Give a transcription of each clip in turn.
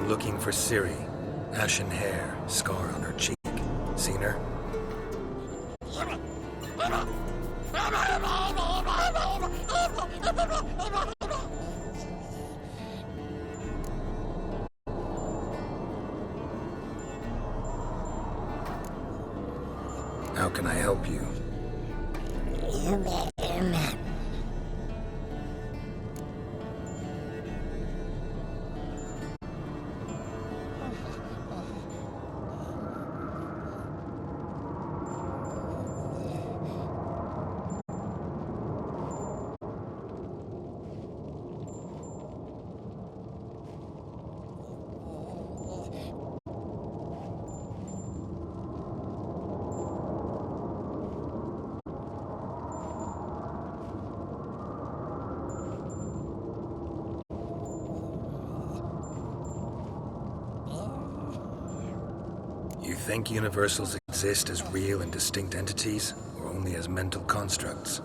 looking for Ciri. Ashen hair, scar on her cheek. Seen her? How can I help you? You think universals exist as real and distinct entities, or only as mental constructs?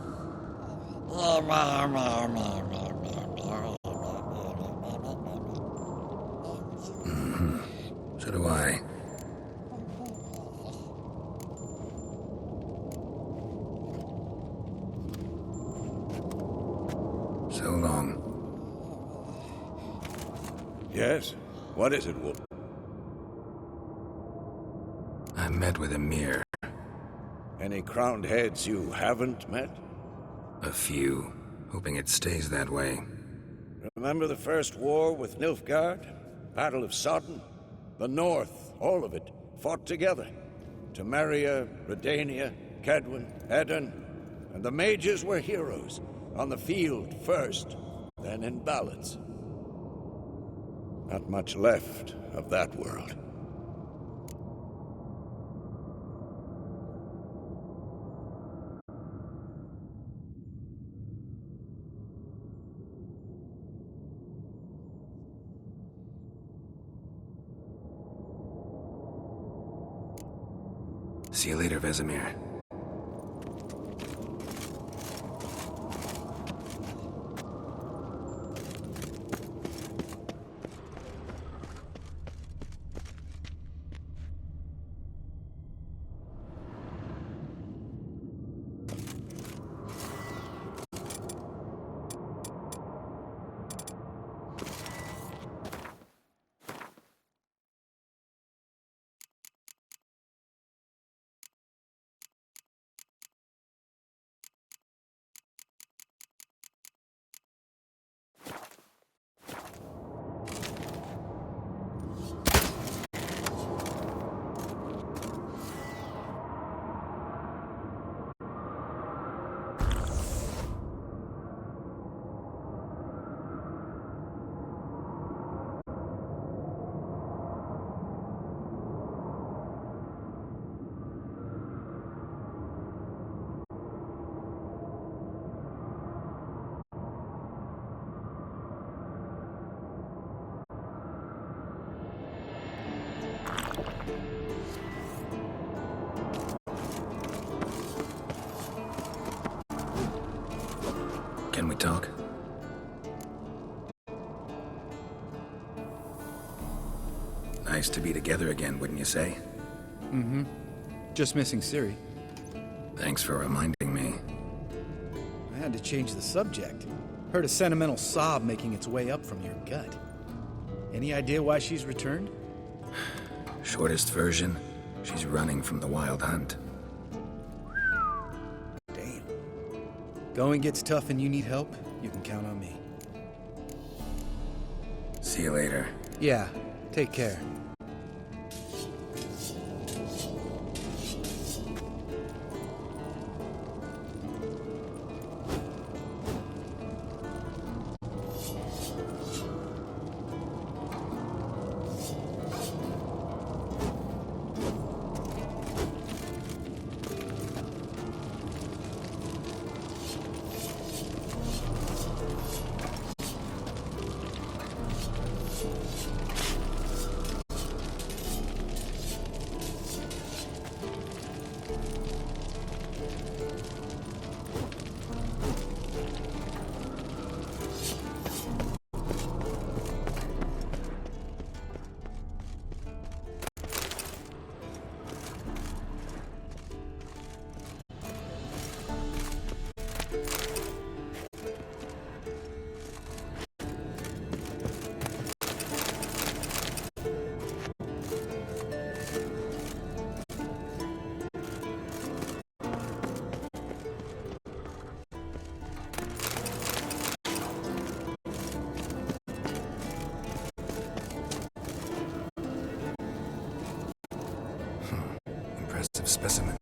So do I. So long. Yes? What is it, Wolf? I met with Emir. Any crowned heads you haven't met? A few. Hoping it stays that way. Remember the first war with Nilfgaard? Battle of Sodden? The North, all of it, fought together. Temeria, Redania, Kedwen, Edirn, and the mages were heroes. On the field first, then in ballads. Not much left of that world. See you later, Vesemir. Can we talk? Nice to be together again, wouldn't you say? Mm-hmm. Just missing Ciri. Thanks for reminding me. I had to change the subject. Heard a sentimental sob making its way up from your gut. Any idea why she's returned? Shortest version, she's running from the Wild Hunt. Damn. Going gets tough and you need help, you can count on me. See you later. Yeah, take care. specimen.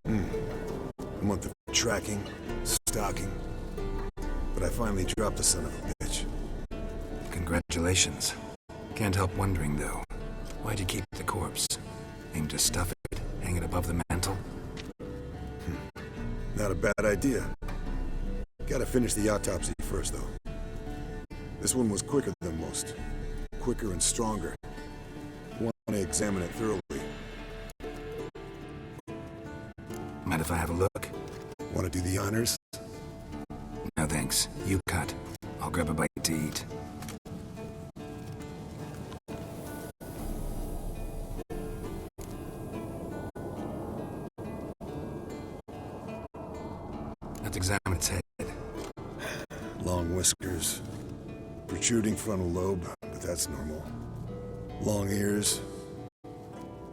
A month of tracking, stalking. But I finally dropped the son of a bitch. Congratulations. Can't help wondering, though. Why'd you keep the corpse? Aim to stuff it, hang it above the mantel? Not a bad idea. Gotta finish the autopsy first, though. This one was quicker than most. Quicker and stronger. Want to examine it thoroughly. Mind if I have a look? Want to do the honors? No thanks. You cut. I'll grab a bite to eat. Let's examine its head. Long whiskers. Protruding frontal lobe, but that's normal. Long ears.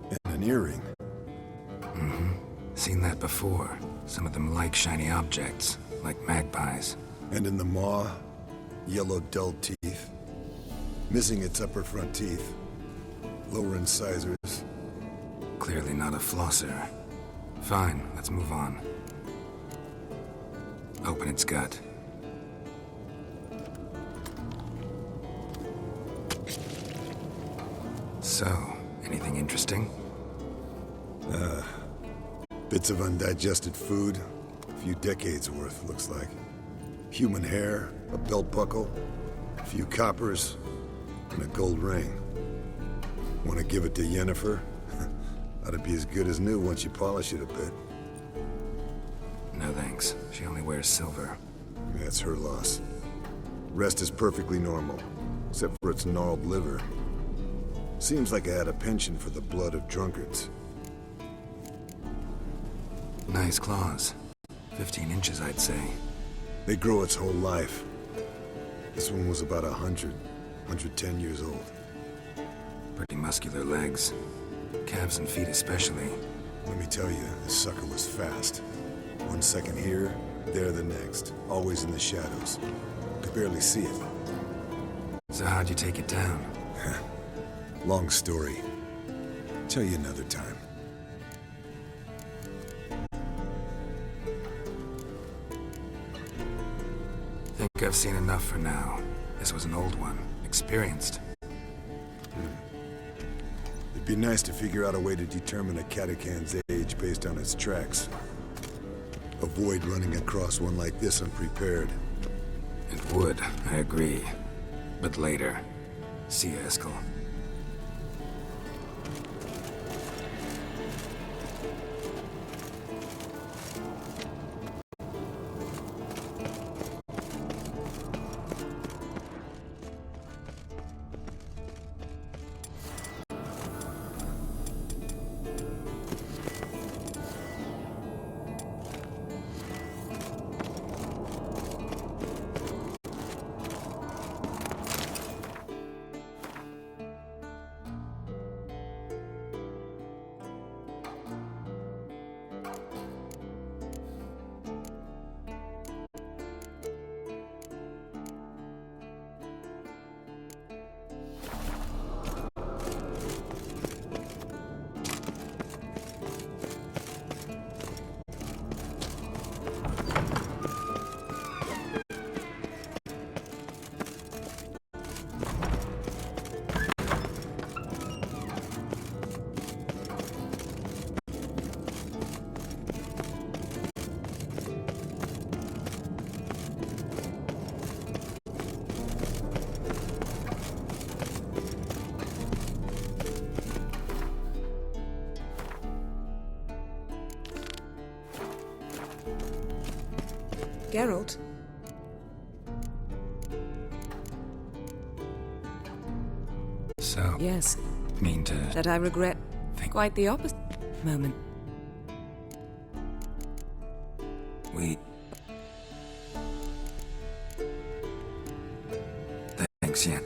And an earring. Seen that before. Some of them like shiny objects, like magpies. And in the maw, yellow dull teeth. Missing its upper front teeth. Lower incisors. Clearly not a flosser. Fine, let's move on. Open its gut. So, anything interesting? Bits of undigested food. A few decades worth, looks like. Human hair, a belt buckle, a few coppers, and a gold ring. Want to give it to Yennefer? Ought to be as good as new once you polish it a bit. No thanks. She only wears silver. That's her loss. Rest is perfectly normal, except for its gnarled liver. Seems like I had a penchant for the blood of drunkards. Nice claws. 15 inches, I'd say. They grow its whole life. This one was about 110 years old. Pretty muscular legs. Calves and feet especially. Let me tell you, this sucker was fast. 1 second here, there the next. Always in the shadows. Could barely see it. So how'd you take it down? Long story. Tell you another time. Think I've seen enough for now. This was an old one. Experienced. It'd be nice to figure out a way to determine a catacan's age based on its tracks. Avoid running across one like this unprepared. It would, I agree. But later. See you, Eskel. Geralt? So, Yes, mean to that I regret. think Quite the opposite moment. we... Thanks, Yen.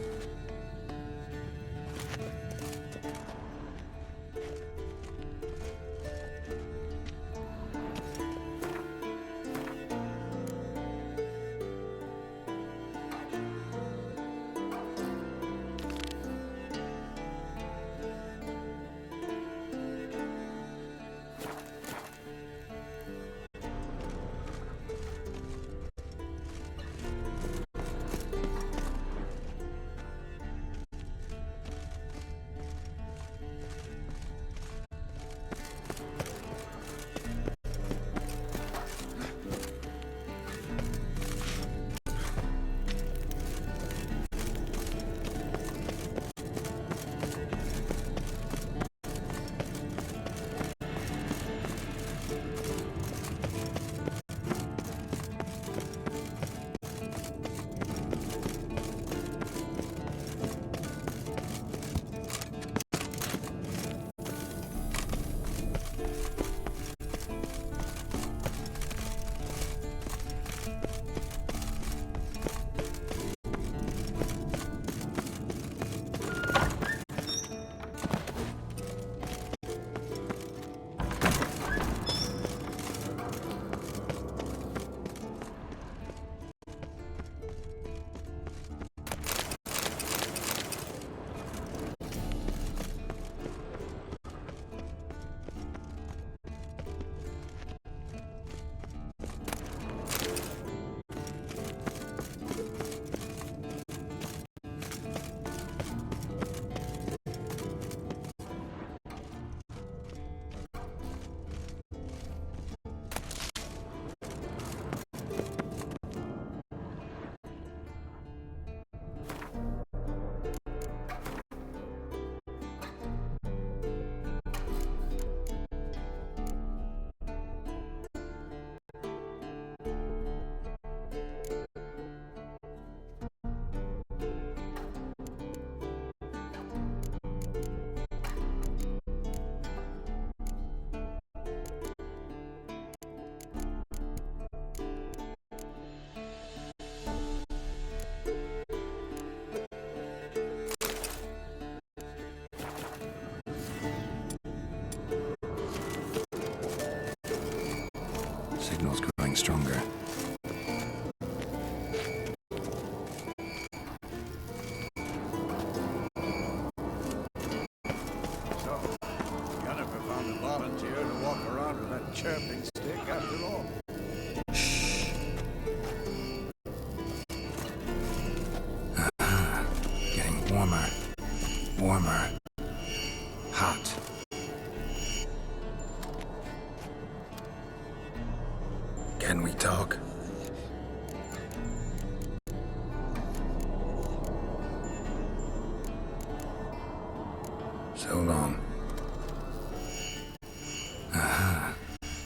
Signal's growing stronger. So, you never found a volunteer to walk around with that chirping stick after all. Getting warmer. Warmer. Hot. Can we talk? So long.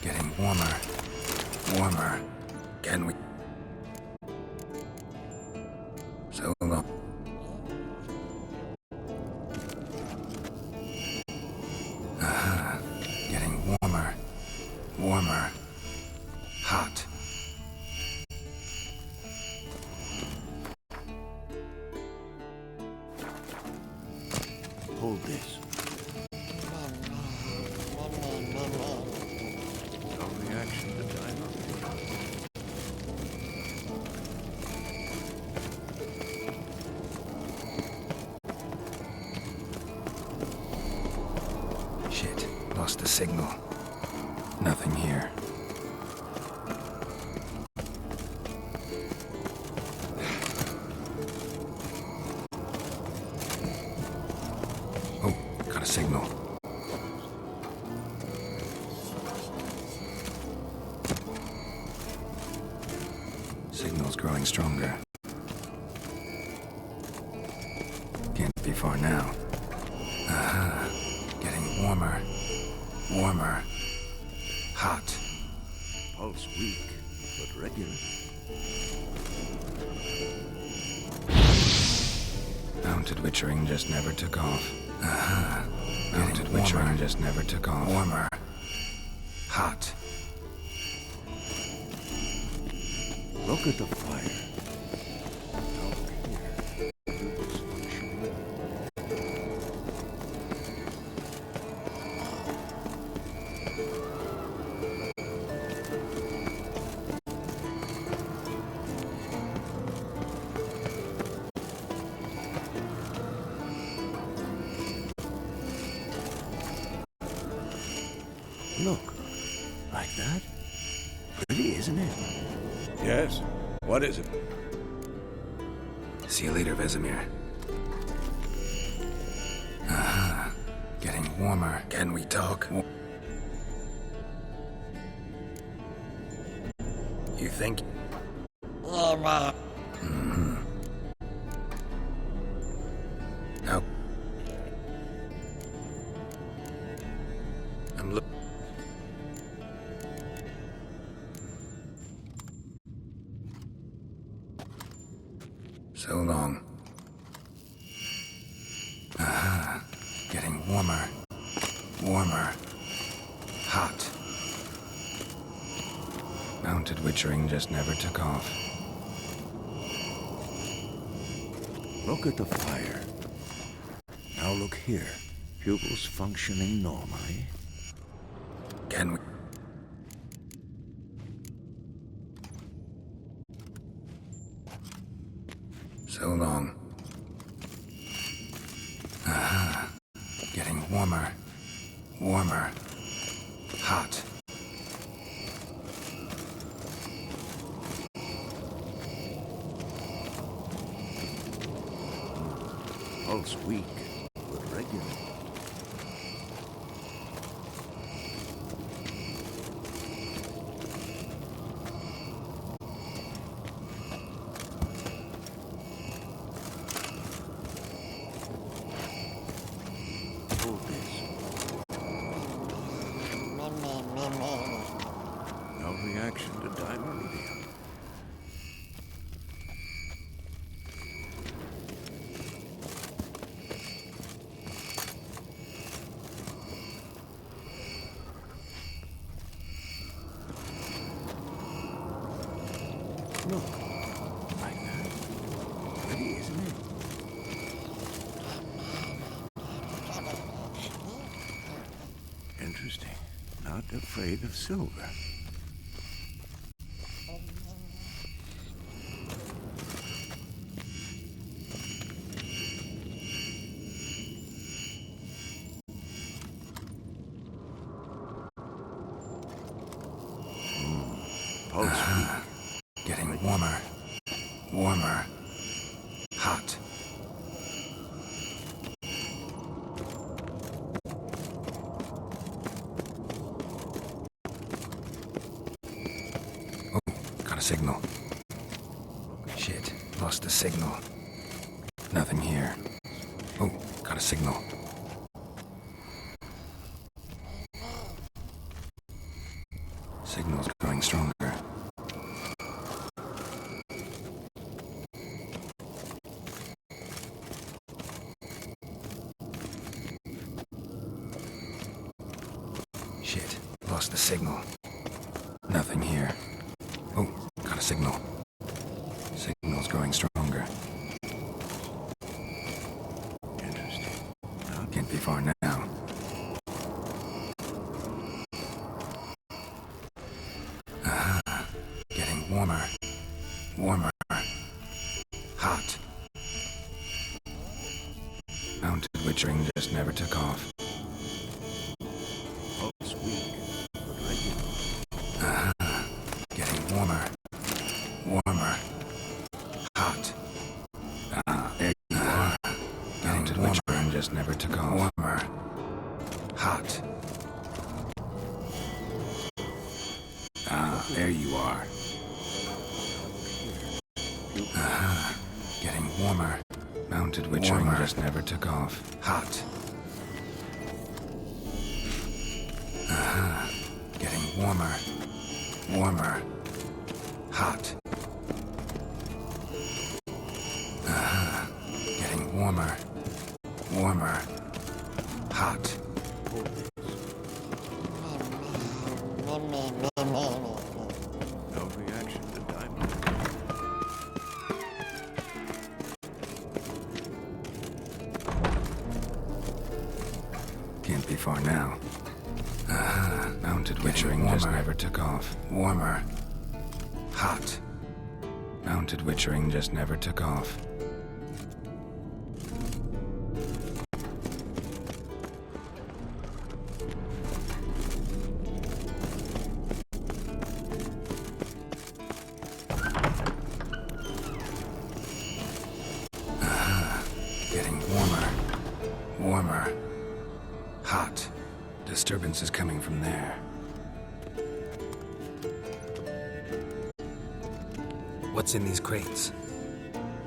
Getting warmer. Warmer. Can we? So long. Getting warmer. Warmer. Hot. Hold this. No reaction to timer. Shit. Lost the signal. Nothing here. Oh, got a signal. Signal's growing stronger. Can't be far now. Getting warmer. Warmer. Hot. Pulse weak, but regular. Mounted witchering just never took off. Mounted witchering just never took off. Warmer. Hot. Look at the fire. Now look here. Pupils functioning. Look, like that? Pretty, isn't it? Yes. What is it? See you later, Vesemir. Getting warmer. Can we talk? You think? No. I'm so long. Getting warmer. Warmer. Hot. Mounted witchering just never took off. Look at the fire. Now look here. Pupils functioning normally. Can we? So long. Getting warmer. Warmer. Hot. Pulse weak, but regular. Hold this. No reaction to dimeridium. Look, like that. Pretty, isn't it? Interesting. Not afraid of silver. signal. Shit, lost the signal. Nothing here. Oh, got a signal. Signal's growing stronger. Shit, lost the signal. Nothing here. Oh, got a signal. Signal's growing stronger. Interesting. Well, can't be far now. Getting warmer. Warmer. Hot. Mounted witchering just never took off. Getting warmer. Warmer. Hot. There you are. Mounted witchering just never took off. Warmer. Hot. There you are. Getting warmer. Mounted witchering just never took off. Hot. Getting warmer. Warmer. Hot. Getting warmer. Warmer. Hot. No reaction to diamond. Can't be far now. Mounted witchering just never took off. Warmer. Hot. Mounted witchering just never took off. Getting warmer. Warmer. Hot. Disturbance is coming from there. What's in these crates?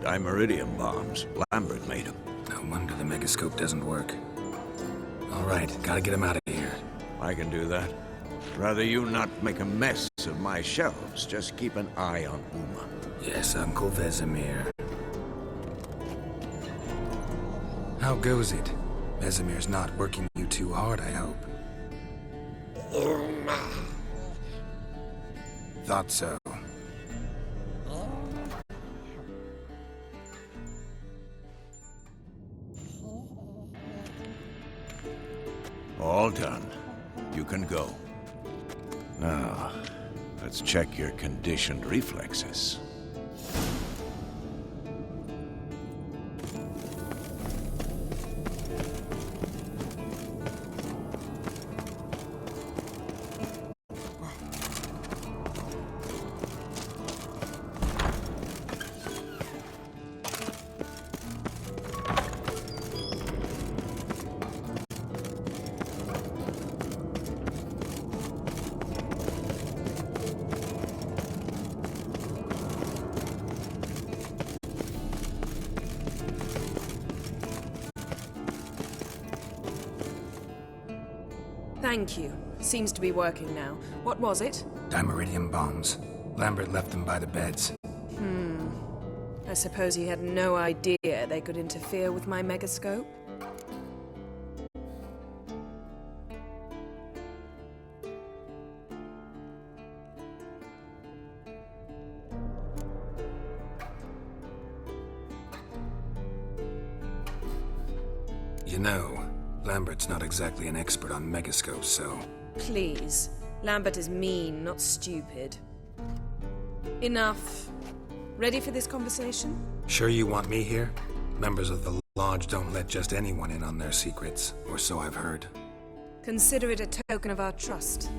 Dimeridium bombs. Lambert made them. No wonder the megascope doesn't work. All right, gotta get him out of here. I can do that. Rather you not make a mess of my shelves. Just keep an eye on Uma. Yes, Uncle Vesemir. How goes it? Vesemir's not working you too hard, I hope. Thought so. All done. You can go. Now, let's check your conditioned reflexes. Thank you. Seems to be working now. What was it? Dimeridium bombs. Lambert left them by the beds. I suppose he had no idea they could interfere with my megascope? You know, Lambert's not exactly an expert on megascopes, so... Please. Lambert is mean, not stupid. Enough. Ready for this conversation? Sure you want me here? Members of the Lodge don't let just anyone in on their secrets, or so I've heard. Consider it a token of our trust.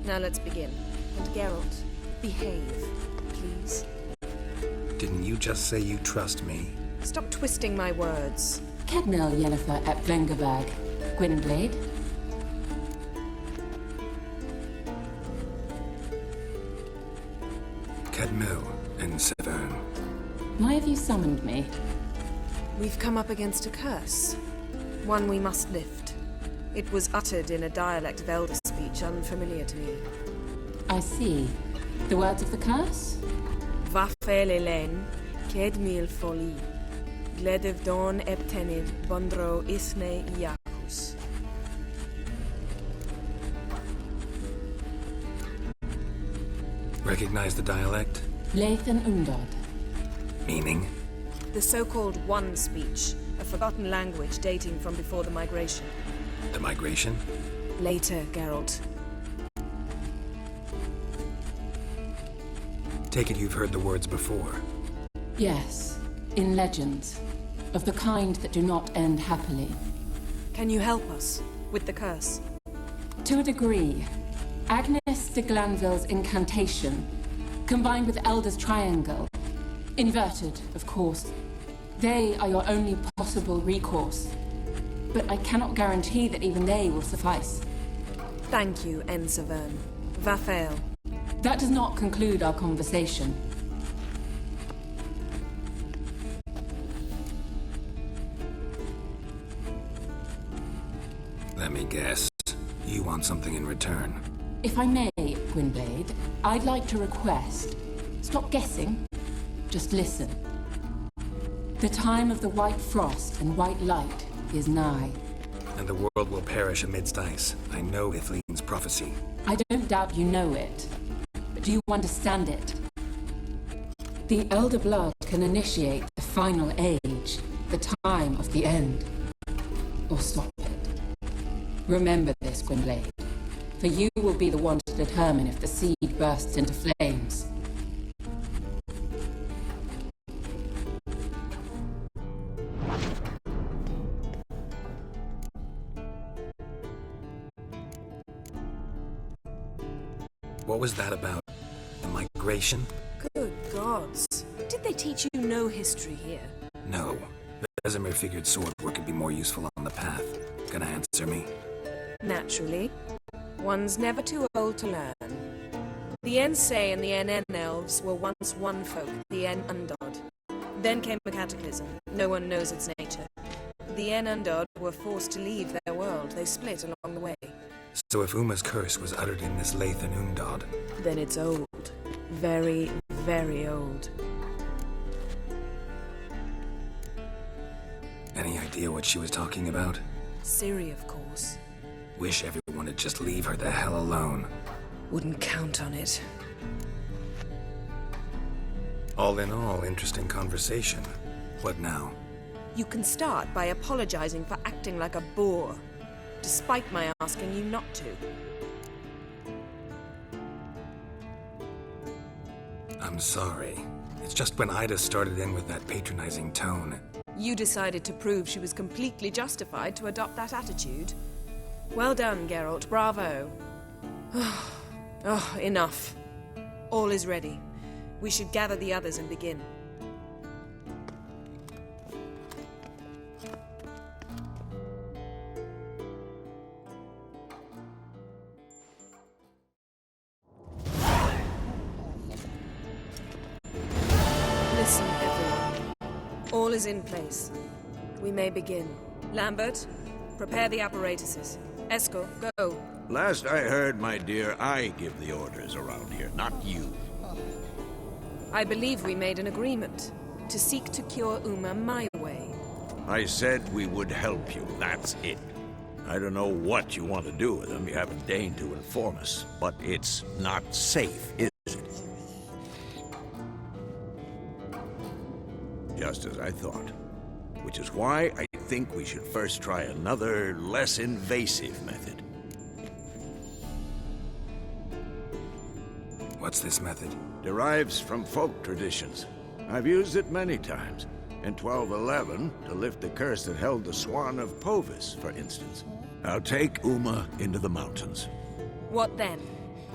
Now let's begin. And Geralt, behave, please. Didn't you just say you trust me? Stop twisting my words. Cadmel Yennefer at Vlengerberg. Gwynblade. Cadmil and Severn. Why have you summoned me? We've come up against a curse. One we must lift. It was uttered in a dialect of Elder speech unfamiliar to me. I see. The words of the curse? Vafel Elen, Kedmil Foli, Gledev Don Eptenid, Bondro Isne Iacus. Recognize the dialect? Lathan Undod. Meaning? The so-called One speech, a forgotten language dating from before the migration. The migration? Later, Geralt. Take it you've heard the words before. Yes, in legends. Of the kind that do not end happily. Can you help us with the curse? To a degree. Agnes de Glanville's incantation, combined with Elder's triangle, inverted, of course. They are your only possible recourse. But I cannot guarantee that even they will suffice. Thank you, Severn. Vafel. That does not conclude our conversation. Let me guess. You want something in return. If I may, Gwynblade, I'd like to request. Stop guessing. Just listen. The time of the white frost and white light is nigh. And the world will perish amidst ice. I know Ithleen's prophecy. I don't doubt you know it. But do you understand it? The Elder Blood can initiate the final age, the time of the end. Or stop it. Remember this, Gwynblade. For you will be the one to determine if the seed bursts into flames. What was that about? The migration? Good gods. Did they teach you no history here? No. Vesemir figured sword work could be more useful on the path. Gonna answer me? Naturally. One's never too old to learn. The Ensei and the NN elves were once one folk, the N Undod. Then came a cataclysm. No one knows its nature. The N Undod were forced to leave their world. They split along the way. So if Uma's curse was uttered in this Lathan Undod, Then it's old. Very, very old. any idea what she was talking about? Ciri, of course. Wish everyone would just leave her the hell alone. Wouldn't count on it. All in all, interesting conversation. What now? You can start by apologizing for acting like a boor, despite my asking you not to. I'm sorry. It's just when Ida started in with that patronizing tone. You decided to prove she was completely justified to adopt that attitude. Well done, Geralt. Bravo. Oh, enough. All is ready. We should gather the others and begin. Listen, everyone. All is in place. We may begin. Lambert, prepare the apparatuses. Eskel, go. Last I heard, my dear, I give the orders around here, not you. I believe we made an agreement to seek to cure Uma my way. I said we would help you, that's it. I don't know what you want to do with them, you haven't deigned to inform us, but it's not safe, is it? Just as I thought. Which is why I think we should first try another, less invasive method. What's this method? Derives from folk traditions. I've used it many times. In 1211, to lift the curse that held the Swan of Povis, for instance. I'll take Uma into the mountains. What then?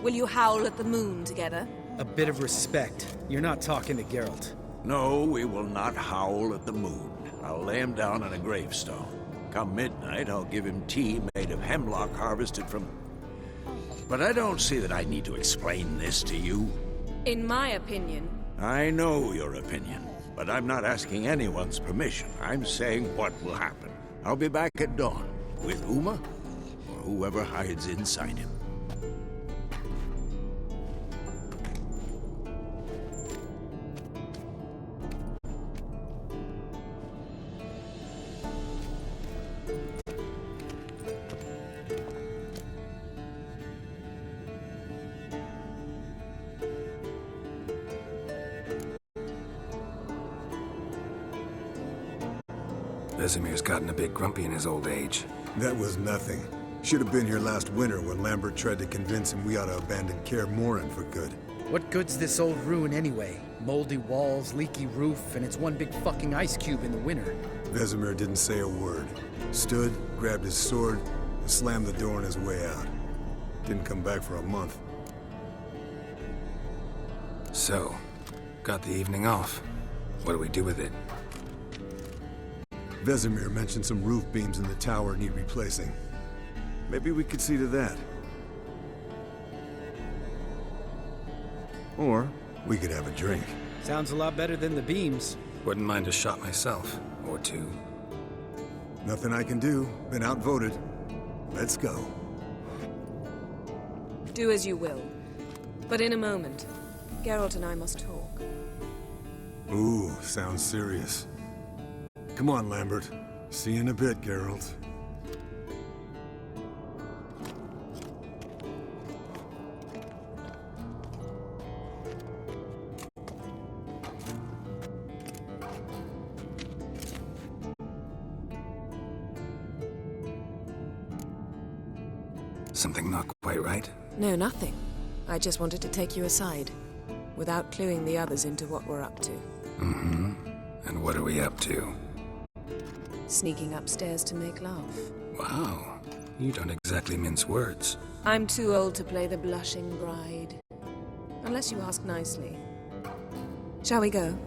Will you howl at the moon together? A bit of respect. You're not talking to Geralt. No, we will not howl at the moon. I'll lay him down on a gravestone. Come midnight, I'll give him tea made of hemlock harvested from... But I don't see that I need to explain this to you. In my opinion, I know your opinion, but I'm not asking anyone's permission. I'm saying what will happen. I'll be back at dawn, with Uma, or whoever hides inside him. Vesemir's gotten a bit grumpy in his old age. That was nothing. Should have been here last winter when Lambert tried to convince him we ought to abandon Kaer Morhen for good. What good's this old ruin anyway? Moldy walls, leaky roof, and it's one big fucking ice cube in the winter. Vesemir didn't say a word. Stood, grabbed his sword, and slammed the door on his way out. Didn't come back for a month. So, got the evening off. What do we do with it? Vesemir mentioned some roof beams in the tower need replacing. Maybe we could see to that. Or we could have a drink. Sounds a lot better than the beams. Wouldn't mind a shot myself, or two. Nothing I can do. Been outvoted. Let's go. do as you will. But in a moment, Geralt and I must talk. Ooh, sounds serious. Come on, Lambert. See you in a bit, Geralt. Something not quite right? No, nothing. I just wanted to take you aside, without cluing the others into what we're up to. Mm-hmm. And what are we up to? Sneaking upstairs to make love. Wow. You don't exactly mince words. I'm too old to play the blushing bride. Unless you ask nicely. Shall we go?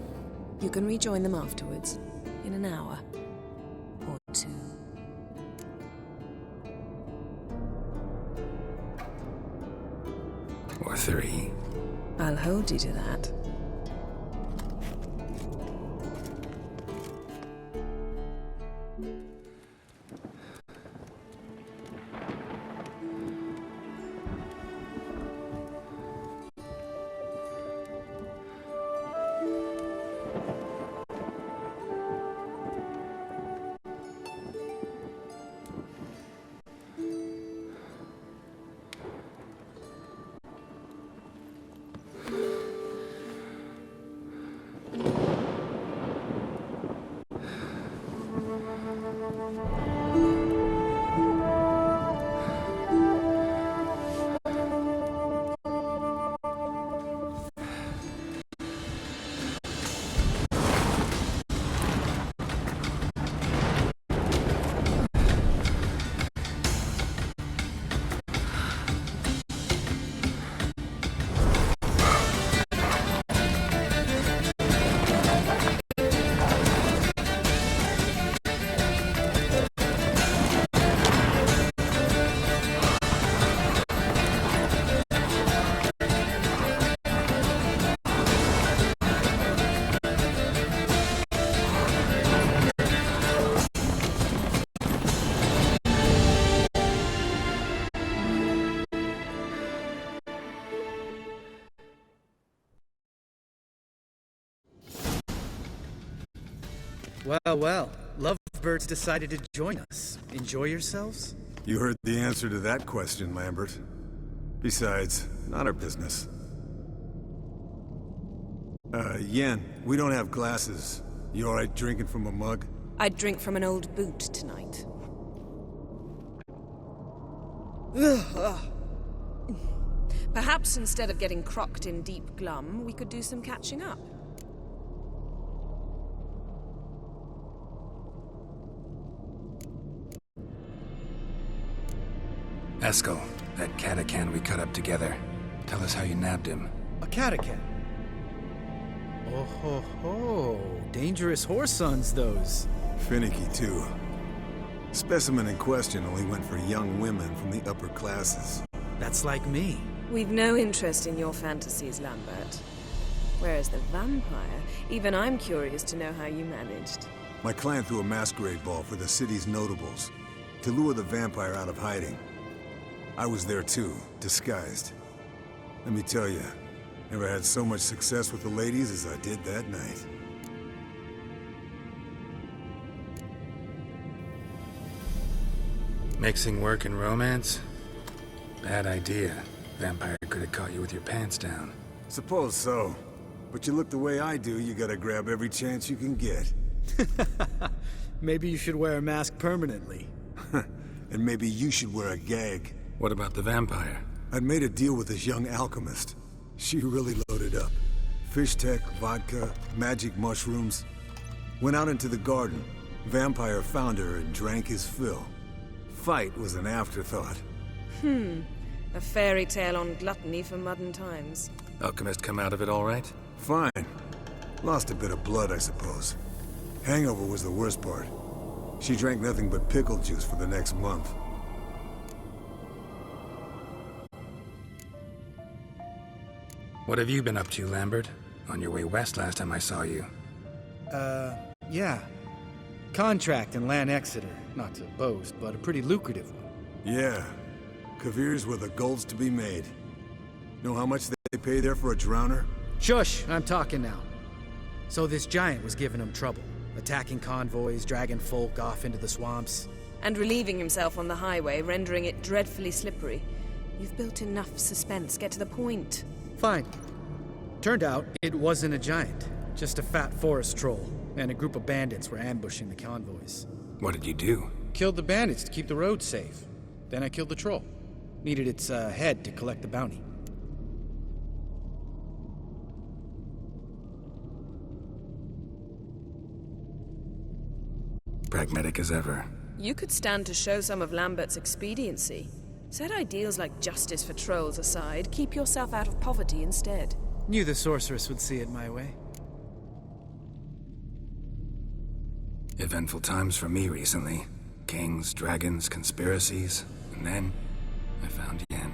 You can rejoin them afterwards, in an hour. Or two. Or three. I'll hold you to that. Well, well. Lovebirds decided to join us. Enjoy yourselves? You heard the answer to that question, Lambert. Besides, not our business. Yen, we don't have glasses. You alright drinking from a mug? I'd drink from an old boot tonight. Perhaps instead of getting crocked in deep glum, we could do some catching up. Eskel, that catacan we cut up together. Tell us how you nabbed him. A catacan? Oh ho ho. Dangerous horse sons, those. Finicky, too. Specimen in question only went for young women from the upper classes. That's like me. We've no interest in your fantasies, Lambert. Whereas the vampire, even I'm curious to know how you managed. My clan threw a masquerade ball for the city's notables, to lure the vampire out of hiding. I was there too, disguised. Let me tell you, never had so much success with the ladies as I did that night. Mixing work and romance? Bad idea. Vampire could have caught you with your pants down. Suppose so. But you look the way I do, you gotta grab every chance you can get. Maybe you should wear a mask permanently. And maybe you should wear a gag. What about the vampire? I'd made a deal with this young alchemist. She really loaded up. Fish tech, vodka, magic mushrooms. Went out into the garden. Vampire found her and drank his fill. Fight was an afterthought. A fairy tale on gluttony for modern times. Alchemist come out of it all right? Fine. Lost a bit of blood, I suppose. Hangover was the worst part. She drank nothing but pickle juice for the next month. What have you been up to, Lambert? On your way west last time I saw you. Yeah. Contract in Lan Exeter. Not to boast, but a pretty lucrative one. Yeah. Kavir's were the gold's to be made. Know how much they pay there for a drowner? Shush! I'm talking now. So this giant was giving him trouble. Attacking convoys, dragging folk off into the swamps. And relieving himself on the highway, rendering it dreadfully slippery. You've built enough suspense. Get to the point. Fine. Turned out, it wasn't a giant. Just a fat forest troll. And a group of bandits were ambushing the convoys. What did you do? Killed the bandits to keep the roads safe. Then I killed the troll. Needed its head to collect the bounty. Pragmatic as ever. You could stand to show some of Lambert's expediency. Set ideals like justice for trolls aside, keep yourself out of poverty instead. Knew the sorceress would see it my way. Eventful times for me recently. Kings, dragons, conspiracies. And then, I found Yen.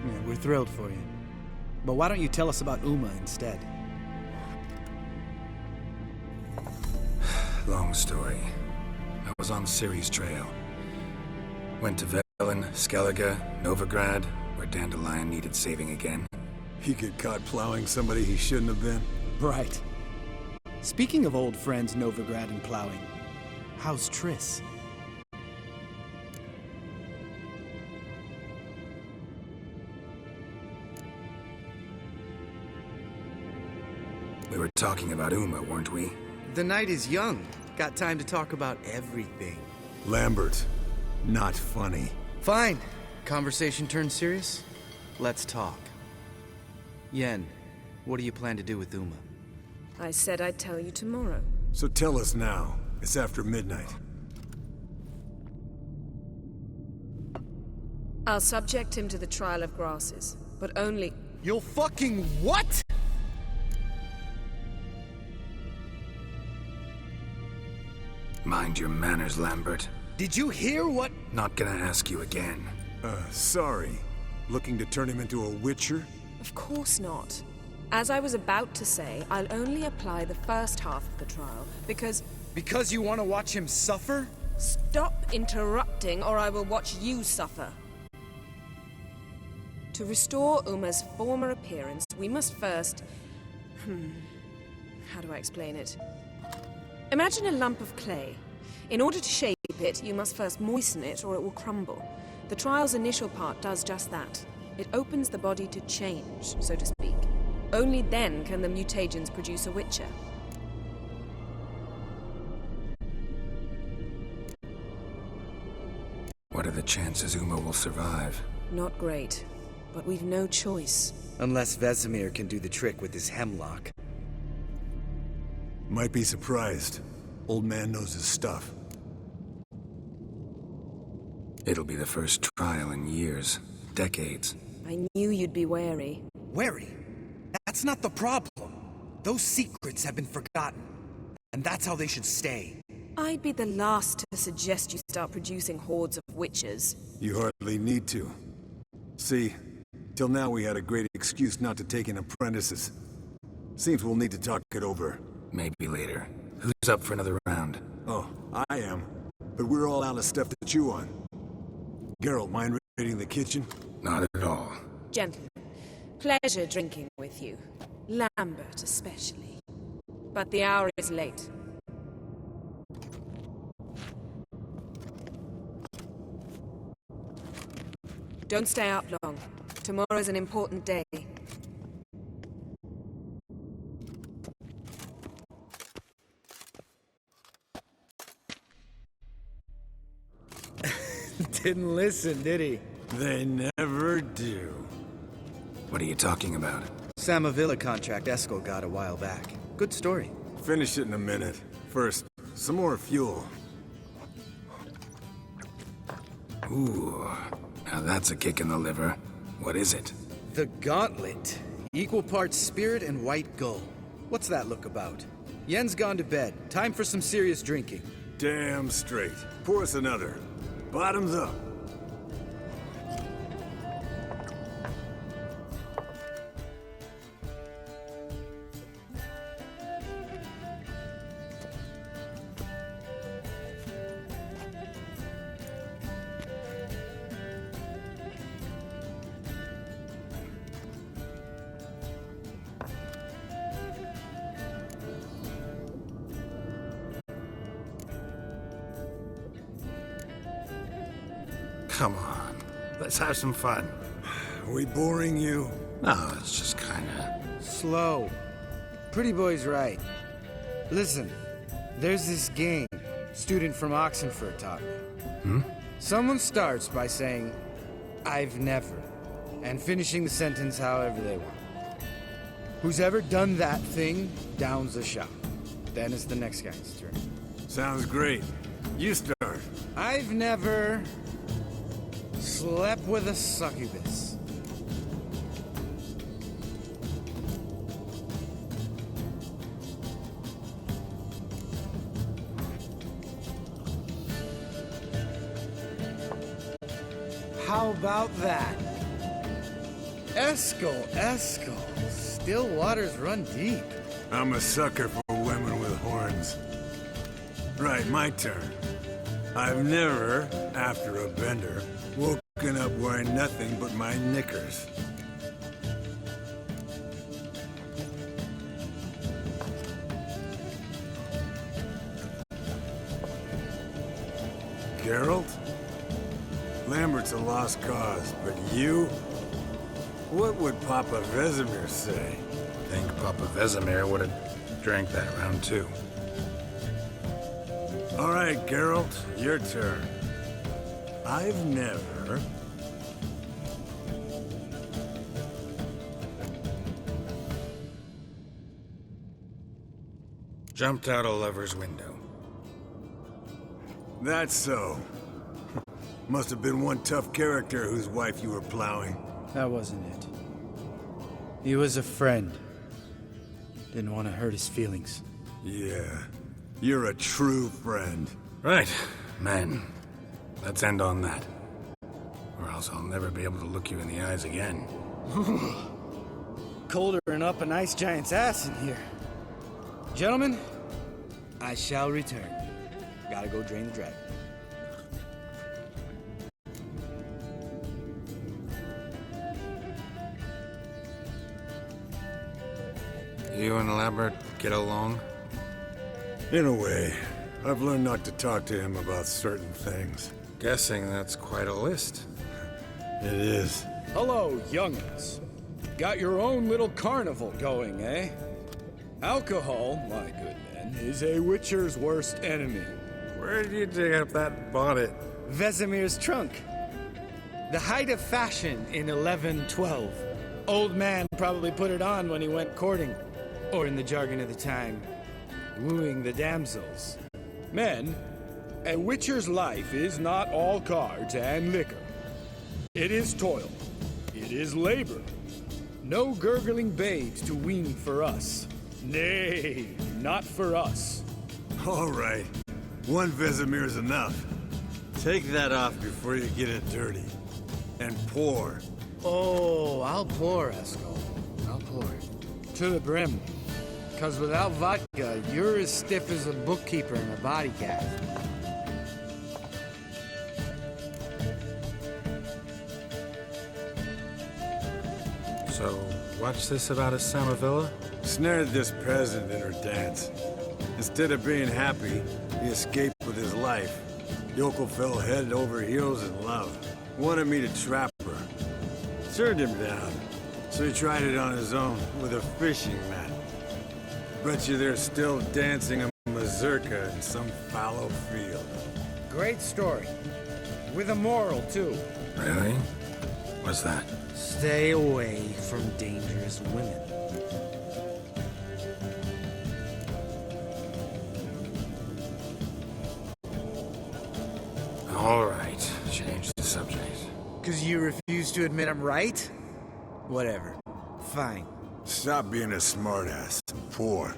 Yeah, we're thrilled for you. But why don't you tell us about Uma instead? Long story. I was on Ciri's trail. Went to Velen, Skellige, Novigrad, where Dandelion needed saving again. He get caught plowing somebody he shouldn't have been. Right. Speaking of old friends Novigrad and plowing, how's Triss? We were talking about Uma, weren't we? The night is young. Got time to talk about everything. Lambert, not funny. Fine. Conversation turned serious? Let's talk. Yen, what do you plan to do with Uma? I said I'd tell you tomorrow. So tell us now. It's after midnight. I'll subject him to the trial of grasses, but only... You'll fucking what? Mind your manners, Lambert. Did you hear what? Not gonna ask you again. Sorry. Looking to turn him into a witcher? Of course not. As I was about to say, I'll only apply the first half of the trial, because... Because you want to watch him suffer? Stop interrupting, or I will watch you suffer. To restore Uma's former appearance, we must first... How do I explain it? Imagine a lump of clay. In order to shape it, you must first moisten it, or it will crumble. The trial's initial part does just that. It opens the body to change, so to speak. Only then can the mutagens produce a witcher. What are the chances Uma will survive? Not great, but we've no choice. Unless Vesemir can do the trick with his hemlock. Might be surprised. Old man knows his stuff. It'll be the first trial in years. Decades. I knew you'd be wary. Wary? That's not the problem. Those secrets have been forgotten. And that's how they should stay. I'd be the last to suggest you start producing hordes of witches. You hardly need to. See, till now we had a great excuse not to take in apprentices. Seems we'll need to talk it over. Maybe later. Who's up for another round? Oh, I am. But we're all out of stuff to chew on. Geralt, mind raiding the kitchen? Not at all. Gentlemen, pleasure drinking with you. Lambert especially. But the hour is late. Don't stay up long. Tomorrow's an important day. Didn't listen, did he? They never do. What are you talking about? Samavilla contract Eskel got a while back. Good story. Finish it in a minute. First, some more fuel. Ooh, now that's a kick in the liver. What is it? The Gauntlet. Equal parts spirit and white gull. What's that look about? Yen's gone to bed. Time for some serious drinking. Damn straight. Pour us another. Bottoms up. Come on, let's have some fun. Are we boring you? No, it's just kinda... Slow. Pretty boy's right. Listen, there's this game student from Oxenford taught me. Someone starts by saying, "I've never," and finishing the sentence however they want. Who's ever done that thing downs the shot. Then it's the next guy's turn. Sounds great. You start. I've never slept with a succubus. How about that? Eskel. Still waters run deep. I'm a sucker for women with horns. Right, my turn. I've never, after a bender, woken up wearing nothing but my knickers. Geralt? Lambert's a lost cause, but you? What would Papa Vesemir say? Think Papa Vesemir would have drank that round too. All right, Geralt, your turn. I've never... Jumped out a lover's window. That's so. Must have been one tough character whose wife you were plowing. That wasn't it. He was a friend. Didn't want to hurt his feelings. Yeah, you're a true friend. Right, man. Let's end on that. Or else I'll never be able to look you in the eyes again. Colder than up an ice giant's ass in here. Gentlemen, I shall return. Gotta go drain the dragon. You and Lambert get along? In a way, I've learned not to talk to him about certain things. Guessing that's quite a list. It is. Hello, young'uns. Got your own little carnival going, eh? Alcohol, my good men, is a witcher's worst enemy. Where did you dig up that bonnet? Vesemir's trunk. The height of fashion in 1112. Old man probably put it on when he went courting. Or in the jargon of the time, wooing the damsels. Men, a witcher's life is not all cards and liquor. It is toil. It is labor. No gurgling babes to wean for us. Nay, not for us. All right. One Vesemir's enough. Take that off before you get it dirty. And pour. Oh, I'll pour, Esco. I'll pour. To the brim. Because without vodka, you're as stiff as a bookkeeper in a body cast. So, what's this about a Samavilla? Snared this peasant in her dance. Instead of being happy, he escaped with his life. Yokel fell head over heels in love. Wanted me to trap her. Turned him down. So he tried it on his own with a fishing net. Bet you they're still dancing a mazurka in some fallow field. Great story. With a moral, too. Really? What's that? Stay away from dangerous women. All right, change the subject. Because you refuse to admit I'm right? Whatever. Fine. Stop being a smartass. Poor.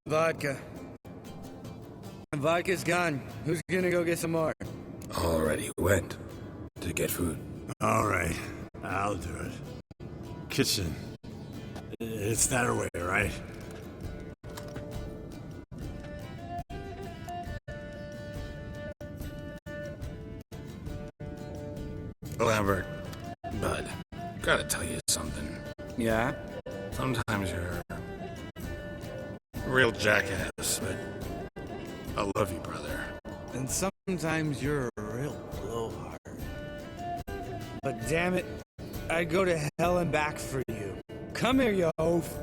Vodka. Vodka's gone. Who's gonna go get some more? Already went to get food. All right, I'll do it. Kitchen. It's that way, right? Lambert, bud, gotta tell you something. Yeah? Sometimes you're a real jackass, but I love you, brother. And sometimes you're a real blowhard. But damn it, I'd go to hell and back for you. Come here, you oaf.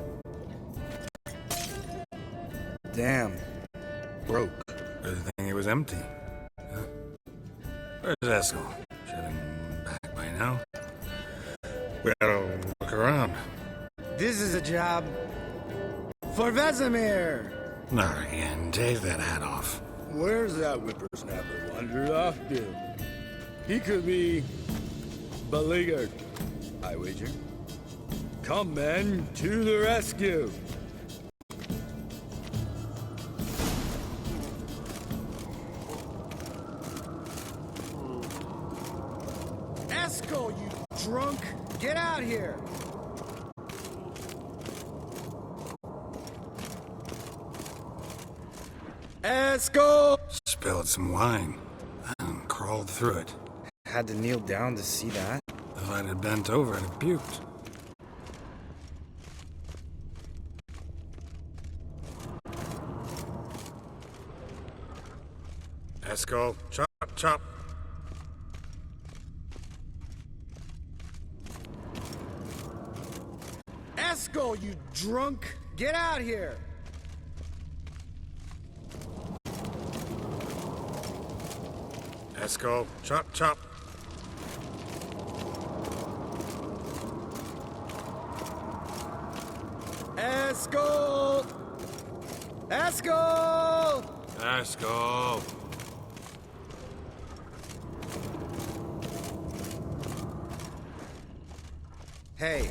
Damn. Broke. Good thing it was empty. Huh? Where's Eskel? Should have been back by now. We gotta look around. This is a job for Vesemir. Not again. Take that hat off. Where's that whippersnapper wandered off to? He could be beleaguered, I wager. Come, men, to the rescue! Esco, you drunk! Get out here! Esco! Spilled some wine and crawled through it. Had to kneel down to see that. If I'd have bent over, I'd have puked. Esco, chop, chop. Esco, you drunk! Get out here! Esco, chop, chop. Esco! Esco! Esco. Hey,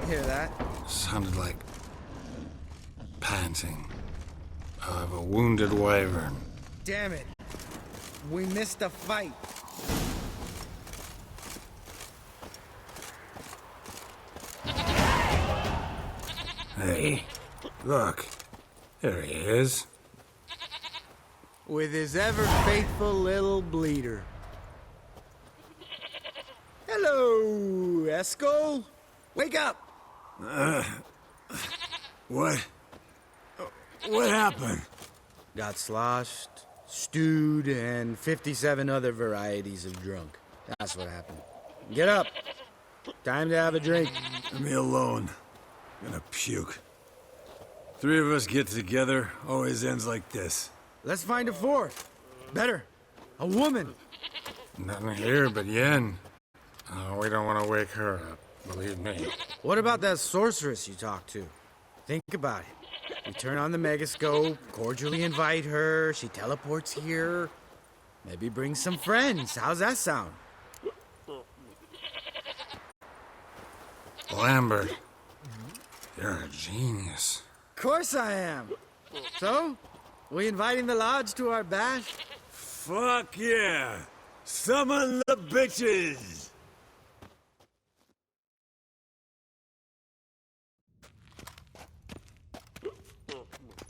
hear that? Sounded like panting of a wounded wyvern. Damn it. We missed a fight. Hey, look. There he is. With his ever faithful little bleeder. Hello, Esco. Wake up. What? What happened? Got sloshed, stewed, and 57 other varieties of drunk. That's what happened. Get up. Time to have a drink. Leave me alone. I'm gonna puke. Three of us get together, always ends like this. Let's find a fourth. Better. A woman. Nothing here but Yen. Oh, we don't want to wake her up, believe me. What about that sorceress you talked to? Think about it. We turn on the megascope, cordially invite her, she teleports here. Maybe bring some friends. How's that sound? Lambert, You're a genius. Of course I am. So, we inviting the lodge to our bash? Fuck yeah! Summon the bitches!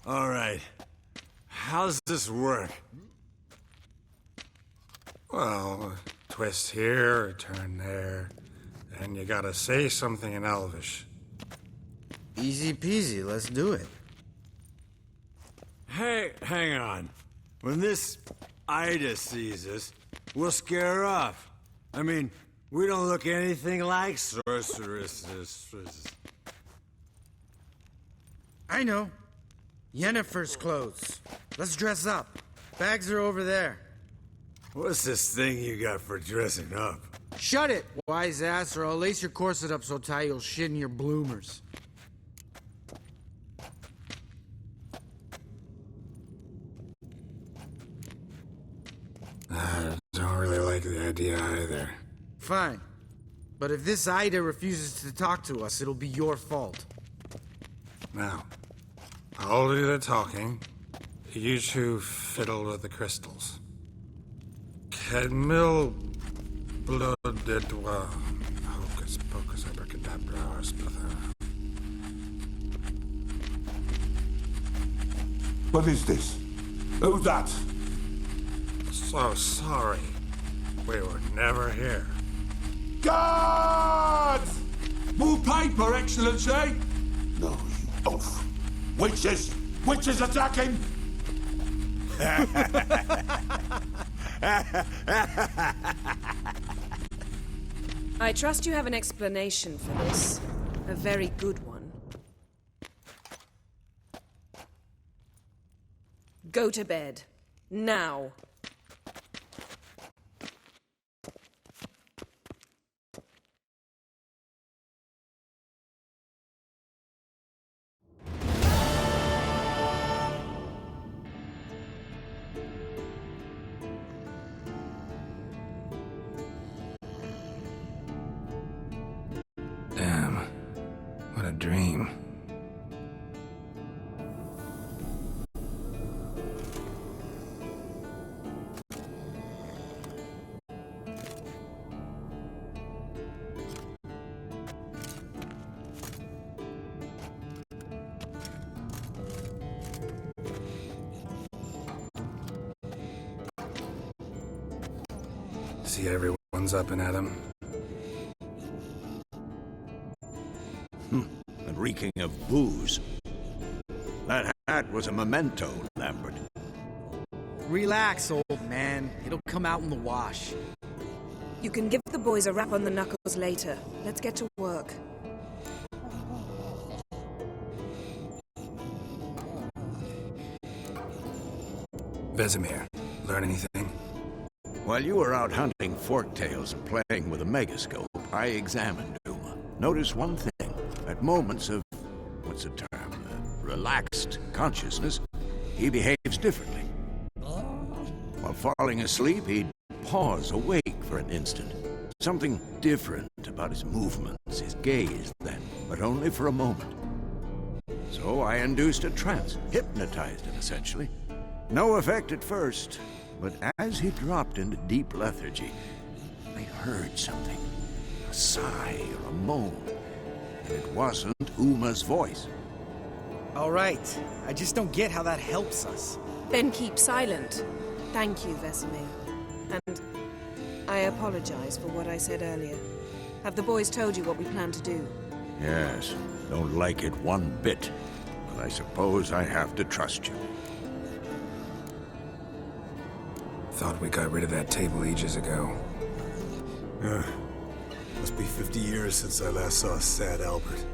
Alright. How's this work? Well, twist here, turn there, and you gotta say something in Elvish. Easy peasy, let's do it. Hey, hang on. When this Ida sees us, we'll scare her off. I mean, we don't look anything like sorceresses. I know. Yennefer's clothes. Let's dress up. Bags are over there. What's this thing you got for dressing up? Shut it, wise ass, or I'll lace your corset up so tight you'll shit in your bloomers. I don't really like the idea either. Fine. But if this Ida refuses to talk to us, it'll be your fault. Now, I'll do the talking. You two fiddle with the crystals. Cadmil blood de doigt. Hocus pocus abracadabra splither. What is this? Who's that? So sorry. We were never here. Guards! More paper, Excellency! No, you oaf. Witches! Witches attacking! I trust you have an explanation for this. A very good one. Go to bed. Now. Damn. What a dream. See everyone's up and at 'em. And reeking of booze. That hat was a memento, Lambert. Relax, old man. It'll come out in the wash. You can give the boys a rap on the knuckles later. Let's get to work. Vesemir, learn anything? While you were out hunting forktails and playing with a megascope, I examined Duma. Notice one thing. At moments of, what's the term, relaxed consciousness, he behaves differently. While falling asleep, he'd pause awake for an instant. Something different about his movements, his gaze then, but only for a moment. So I induced a trance, hypnotized him essentially. No effect at first, but as he dropped into deep lethargy, I heard something. A sigh or a moan. And it wasn't Uma's voice. All right. I just don't get how that helps us. Then keep silent. Thank you, Vesemir. And I apologize for what I said earlier. Have the boys told you what we plan to do? Yes, don't like it one bit. But I suppose I have to trust you. Thought we got rid of that table ages ago. Must be 50 years since I last saw sad Albert.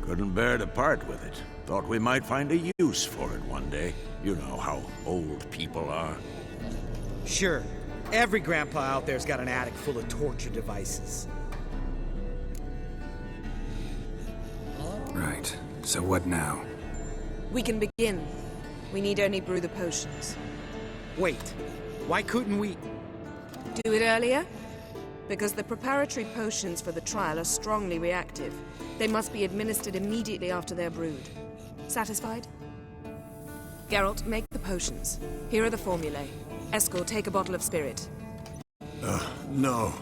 Couldn't bear to part with it. Thought we might find a use for it one day. You know how old people are. Sure. Every grandpa out there's got an attic full of torture devices. Right. So what now? We can begin. We need only brew the potions. Wait. Why couldn't we... Do it earlier? Because the preparatory potions for the trial are strongly reactive. They must be administered immediately after they're brewed. Satisfied? Geralt, make the potions. Here are the formulae. Eskel, take a bottle of spirit. No.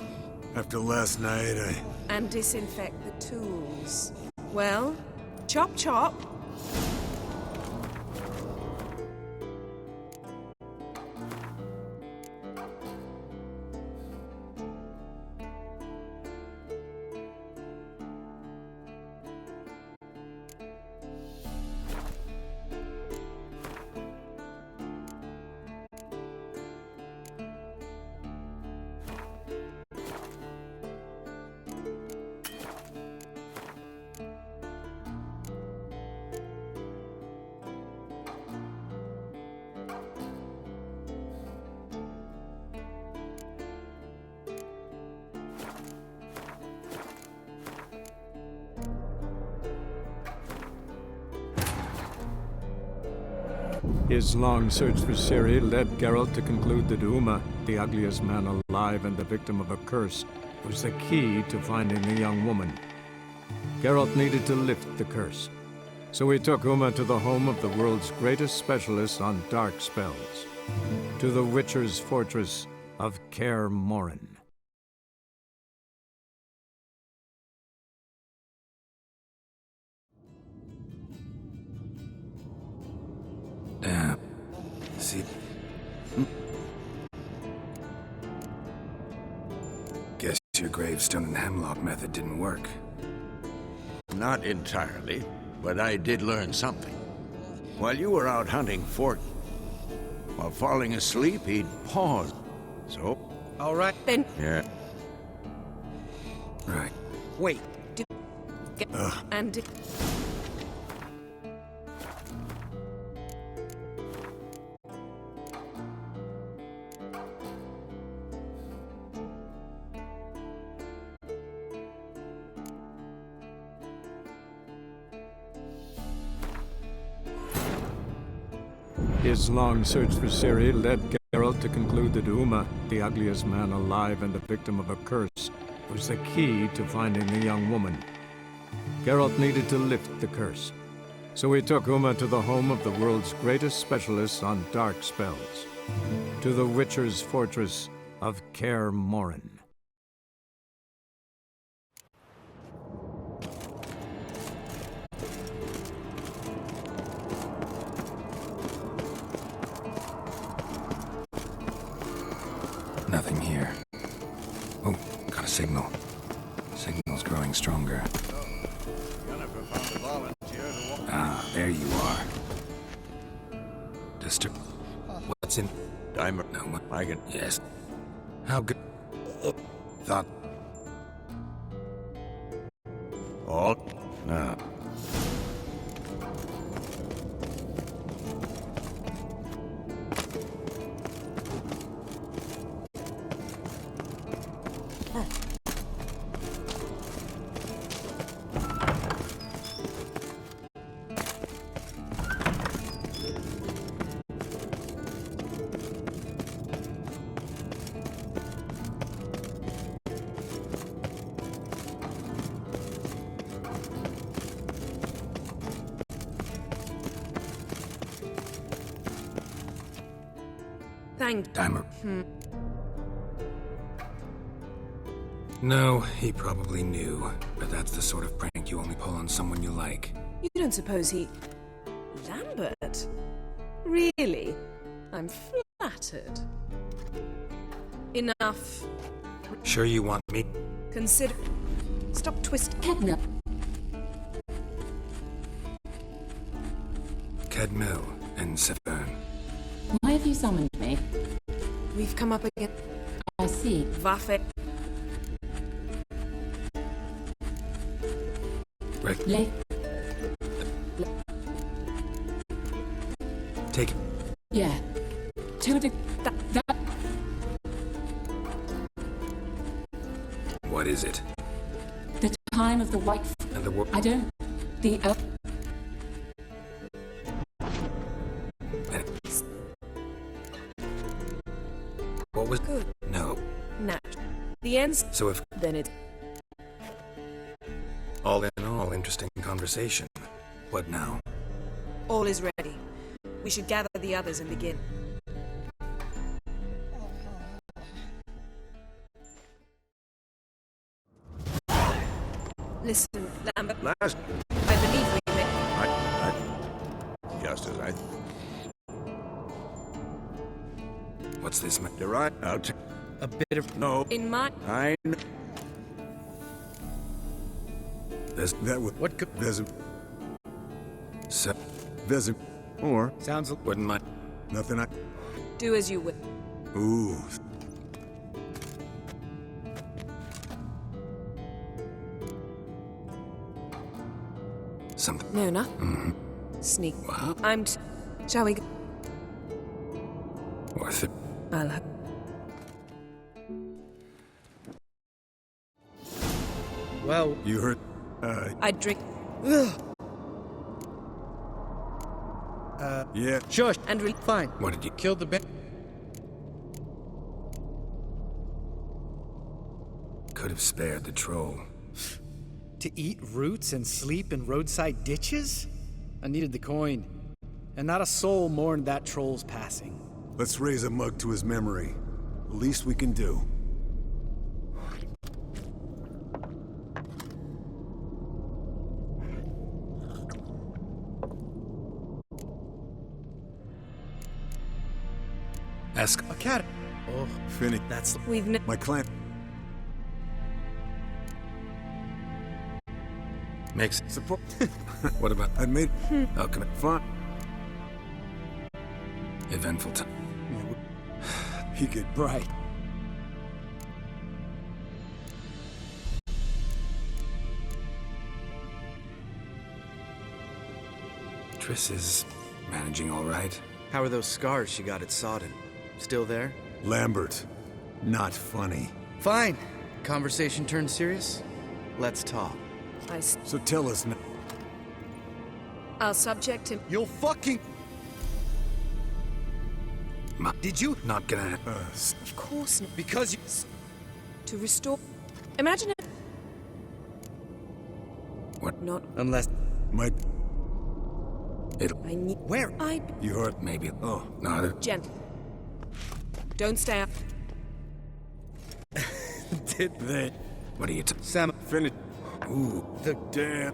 After last night, And disinfect the tools. Well, chop chop. His long search for Ciri led Geralt to conclude that Uma, the ugliest man alive and the victim of a curse, was the key to finding the young woman. Geralt needed to lift the curse, so he took Uma to the home of the world's greatest specialist on dark spells, to the Witcher's fortress of Kaer Morhen. See? Guess your gravestone and hemlock method didn't work. Not entirely, but I did learn something. While you were out hunting while falling asleep, he'd pause. So? All right. Then, Yeah. Right. Wait. and... His long search for Ciri led Geralt to conclude that Uma, the ugliest man alive and the victim of a curse, was the key to finding the young woman. Geralt needed to lift the curse, so he took Uma to the home of the world's greatest specialist on dark spells, to the Witcher's fortress of Kaer Morhen. Nothing here. Oh, got a signal. Signal's growing stronger. Ah, there you are. What's in... I'm... No, I can... yes. How good... Thought... All... No. Thank... Timer. No, he probably knew. But that's the sort of prank you only pull on someone you like. You don't suppose he... Lambert? Really? I'm flattered. Enough. Sure you want me? Consider... Stop twisting. Edna, Kedmil and Severn. why have you summoned me? We've come up against... I see. Waffe. Right. Le- Take it. yeah. To the... That... What is it? The time of the white... And the war... I don't... The... What was... Good. No. Natural. The ends. So if Then it. all in all, interesting conversation. What now? All is ready. We should gather the others and begin. Listen, Lambert. Last. I believe we may. Just as I. What's this? You're right. I'll take. A bit of. No. In my. I. There's That would... What could. Vesm... so Vesm... Or... Sounds. wouldn't mind. Nothing I... Do as you will. Ooh. Something No, nothing. Sneak. Wow. Shall we go? worth it. I'll have. Well, You heard... I'd drink yeah. shush. and Fine. What did you Killed the bear. could have spared the troll? To eat roots and sleep in roadside ditches? I needed the coin. And not a soul mourned that troll's passing. Let's raise a mug to his memory. The least we can do. Ask. A cat. Oh, Finny. that's. We've My clan... Makes Support... what about I made... alchemy? Fine. Eventful time. He could... Right. Triss is managing all right. How are those scars she got at Sodden? Still there? Lambert. Not funny. Fine. Conversation turned serious? Let's talk. So tell us now. I'll subject him. You'll fucking. Did you? Not gonna. Of course not. Because you. To restore. Imagine it. What? Not. Unless. Might... It'll. I need. Where? I. You heard... Maybe. Oh. Not. Gentle. Don't stay up. Did They... What are you? Sam. Finish... Ooh. The. Damn...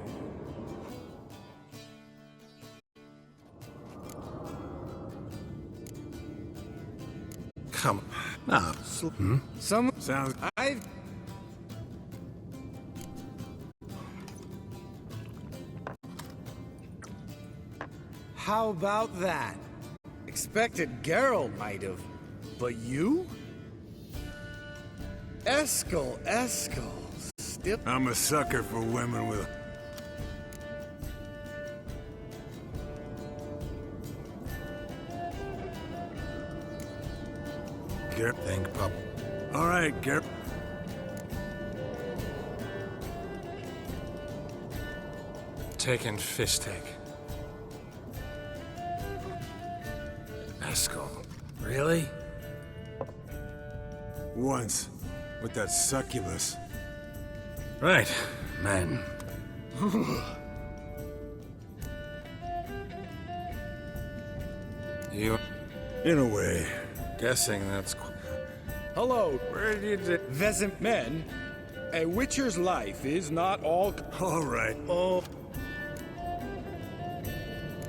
Come. Ah. Some. Sounds... I've. How about that? Expected Geralt might have. But you? Eskel. Still. I'm a sucker for women with... Gar... Think, pup. All right, Gar... Taking fish take. Eskel. Really? Once. With that succubus. Right, man. You In a way. guessing that's Hello, where did you Vesent men. A witcher's life is not all. All right. Oh,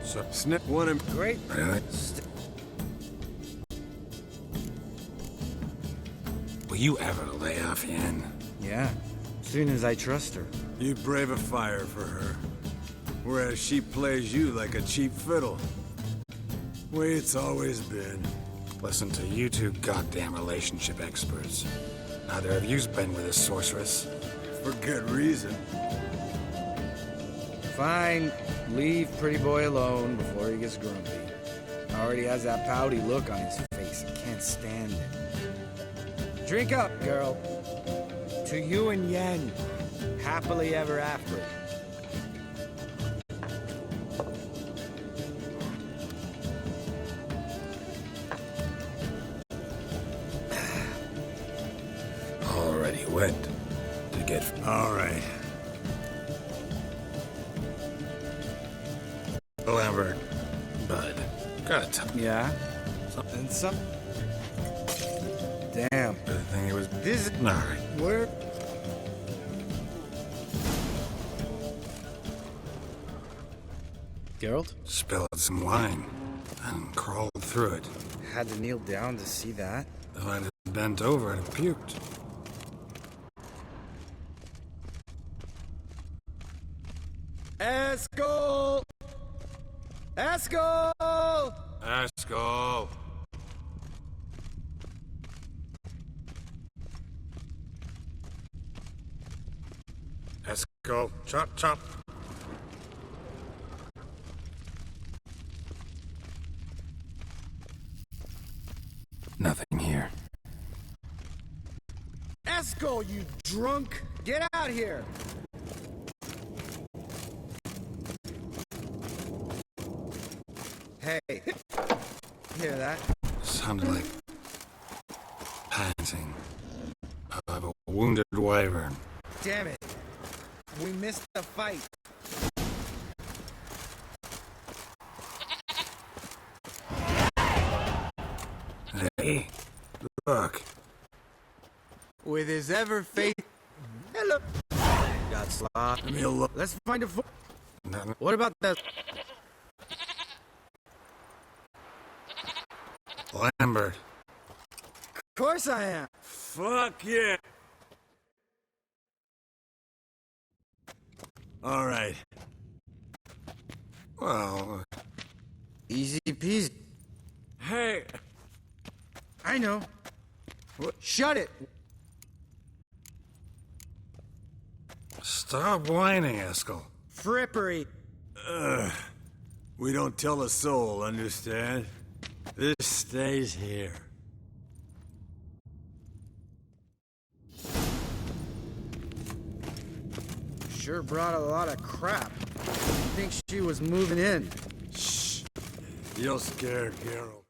so Snip one him. great. really? Will you ever lay off Yen? Yeah, soon as I trust her. You brave a fire for her. Whereas she plays you like a cheap fiddle. Way it's always been. Listen to you two goddamn relationship experts. Neither of you's been with a sorceress. For good reason. Fine, leave pretty boy alone before he gets grumpy. Already has that pouty look on his face. I can't stand it. Drink up, girl. To you and Yen. Happily ever after. Already. went to get... All right. Lambert. Bud. Gotta tell me. Yeah? And some... Damn. The thing it was... This is... Alright. Where... Geralt? Spilled some wine and crawled through it. Had to kneel down to see that. If I'd have bent over, I'd have puked. Eskel! Eskel! Eskel! Eskel, chop, chop. Nothing here. Eskel, you drunk! Get out here! Hey. Hear that? Sounded like panting of a wounded wyvern. Damn it. We missed the fight. Hey, look. With his ever faith. Hello. Got slot. Let me look. Let's find a. Nothing. What about that? Lambert. Of course I am. Fuck yeah. All right. Well, Easy peasy. Hey. I know. Shut it. stop whining, Eskel. Frippery. We don't tell a soul, understand? This stays here. Sure brought a lot of crap. Think she was moving in. Shh. You'll scare Geralt.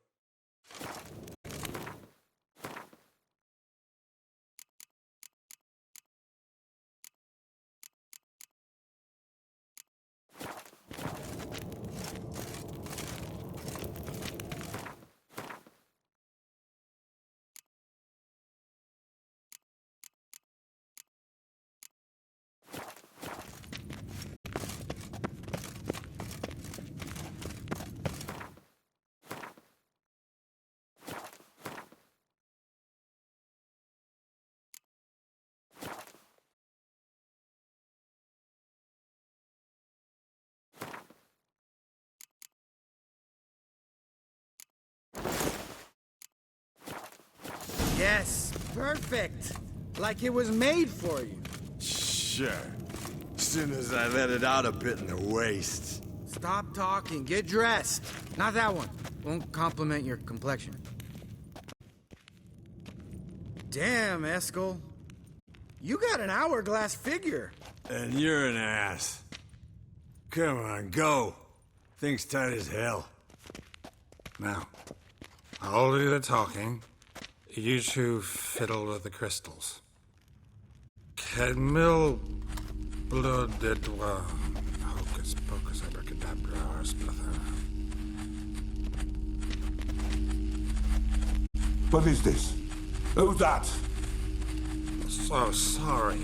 Yes, perfect. Like it was made for you. Sure. As soon as I let it out a bit in the waist. Stop talking, get dressed. Not that one. Won't compliment your complexion. Damn, Eskel. You got an hourglass figure. And you're an ass. Come on, go. Thing's tight as hell. Now, I'll do the talking. You two fiddle with the crystals. Kedmil bloodedwa. Hocus pocus abracadabra splather. What is this? Who's that? So sorry.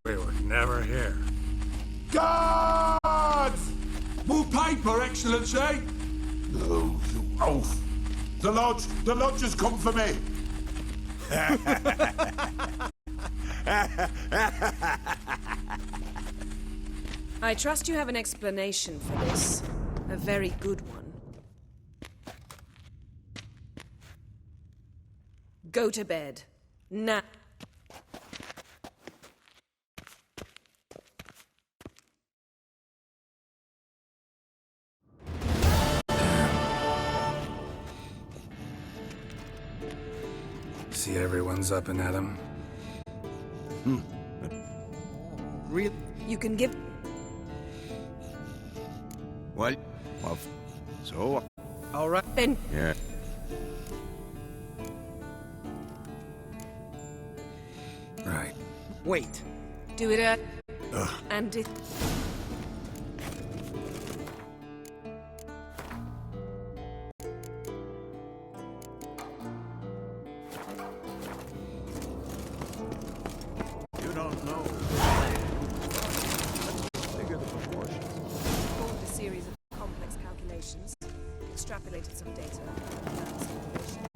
We were never here. Guards! More paper, Excellency! No, you oaf! The lodge has come for me! I trust you have an explanation for this. A very good one. Go to bed. Now. See everyone's up and at 'em. Real. You can give. Well, so... All right. Then Yeah. Right. Wait. Do it and it... You don't know. Figure the proportions. Performed a series of complex calculations, extrapolated some data, and found some relations.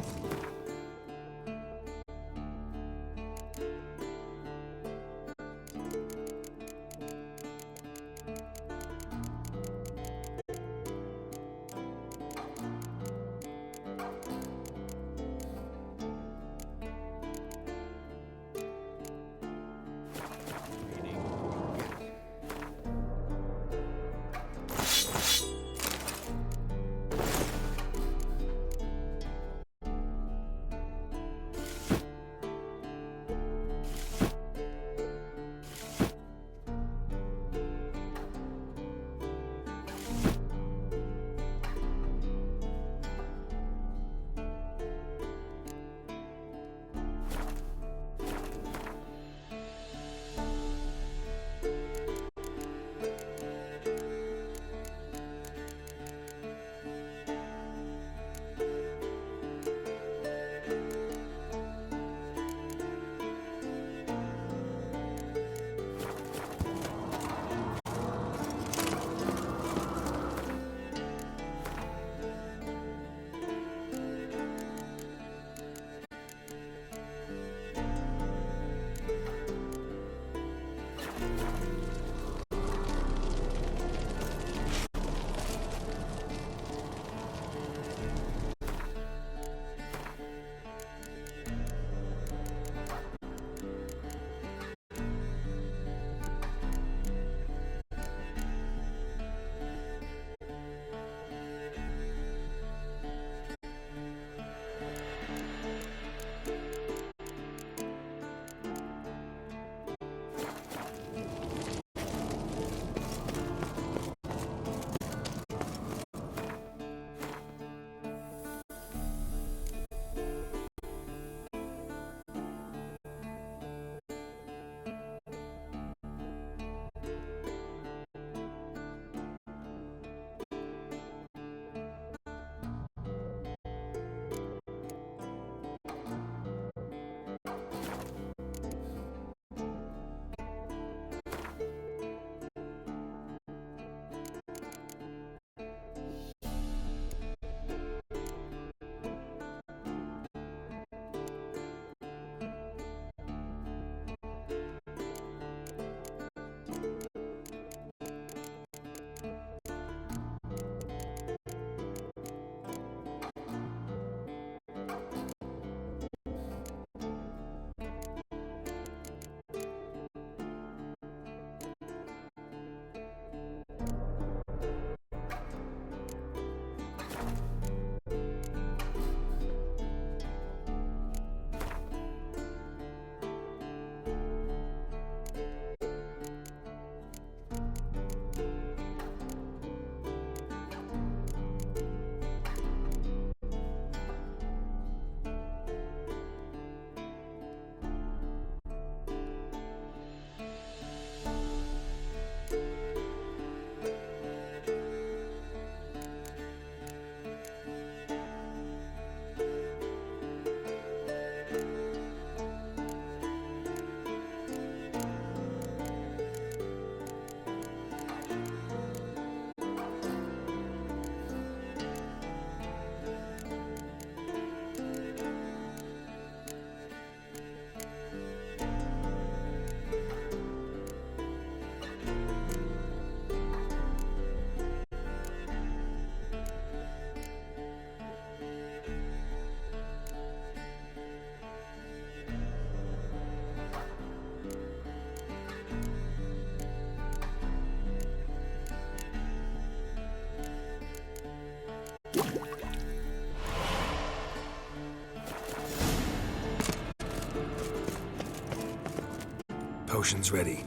Potions ready.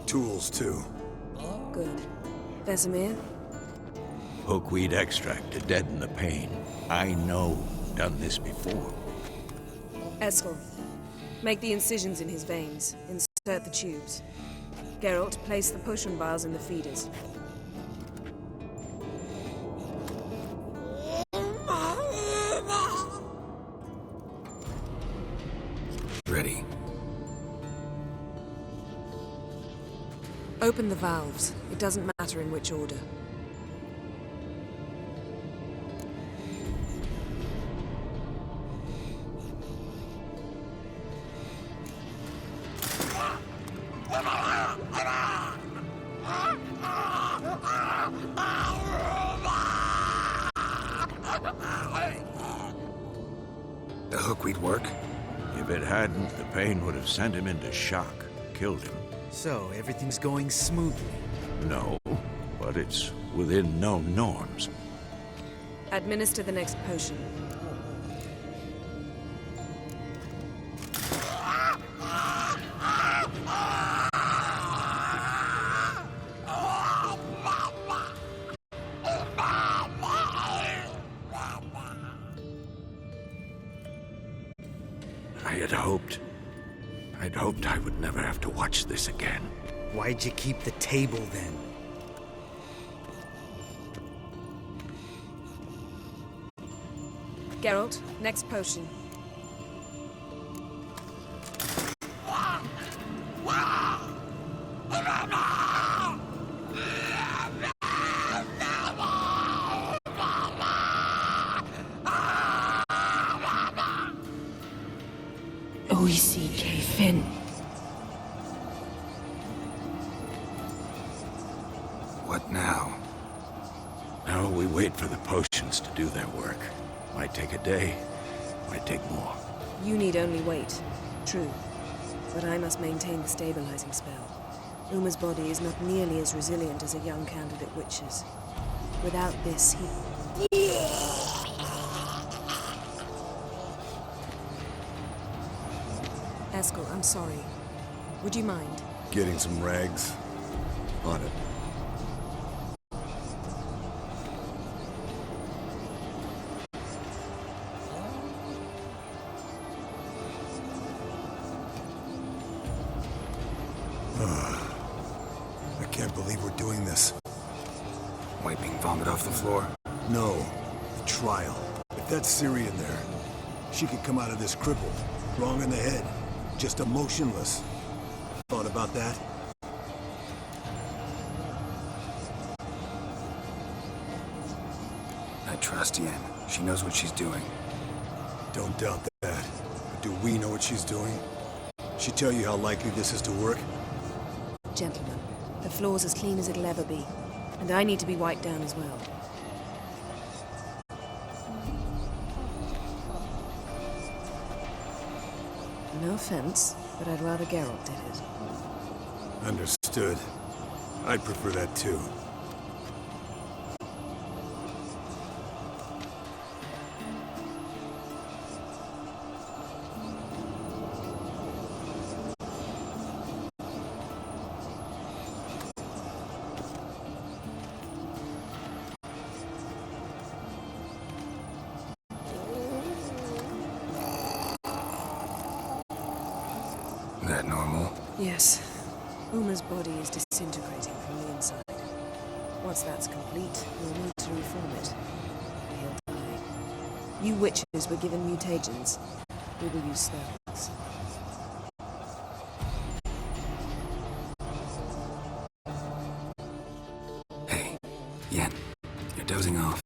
Tools, too. Good. Vesemir? Hookweed extract to deaden the pain. I know. Done this before. Eskel. Make the incisions in his veins. Insert the tubes. Geralt, place the potion vials in the feeders. Ready. Open the valves. It doesn't matter in which order. The hookweed work? If it hadn't, the pain would have sent him into shock, killed him. So, everything's going smoothly. No, but it's within known norms. Administer the next potion. I'd hoped I would never have to watch this again. Why'd you keep the table then? Geralt, next potion. O-E-C-K, Finn. What now? Now we wait for the potions to do their work. Might take a day, might take more. You need only wait. True. But I must maintain the stabilizing spell. Uma's body is not nearly as resilient as a young candidate witch's. Without this, he... Eskel, I'm sorry. Would you mind? Getting some rags? On it. I can't believe we're doing this. Wiping vomit off the floor? No, the trial. If that's Syrian there, she could come out of this crippled, wrong in the head, just emotionless. Thought about that? I trust Yen. She knows what she's doing. Don't doubt that. But do we know what she's doing? She tell you how likely this is to work? Gentlemen, the floor's as clean as it'll ever be. And I need to be wiped down as well. No offense, but I'd rather Geralt did it. Understood. I'd prefer that too. That normal? Yes. Uma's body is disintegrating from the inside. Once that's complete, we'll need to reform it. He'll die. You witches were given mutagens. We will use spells. Hey, Yen, you're dozing off.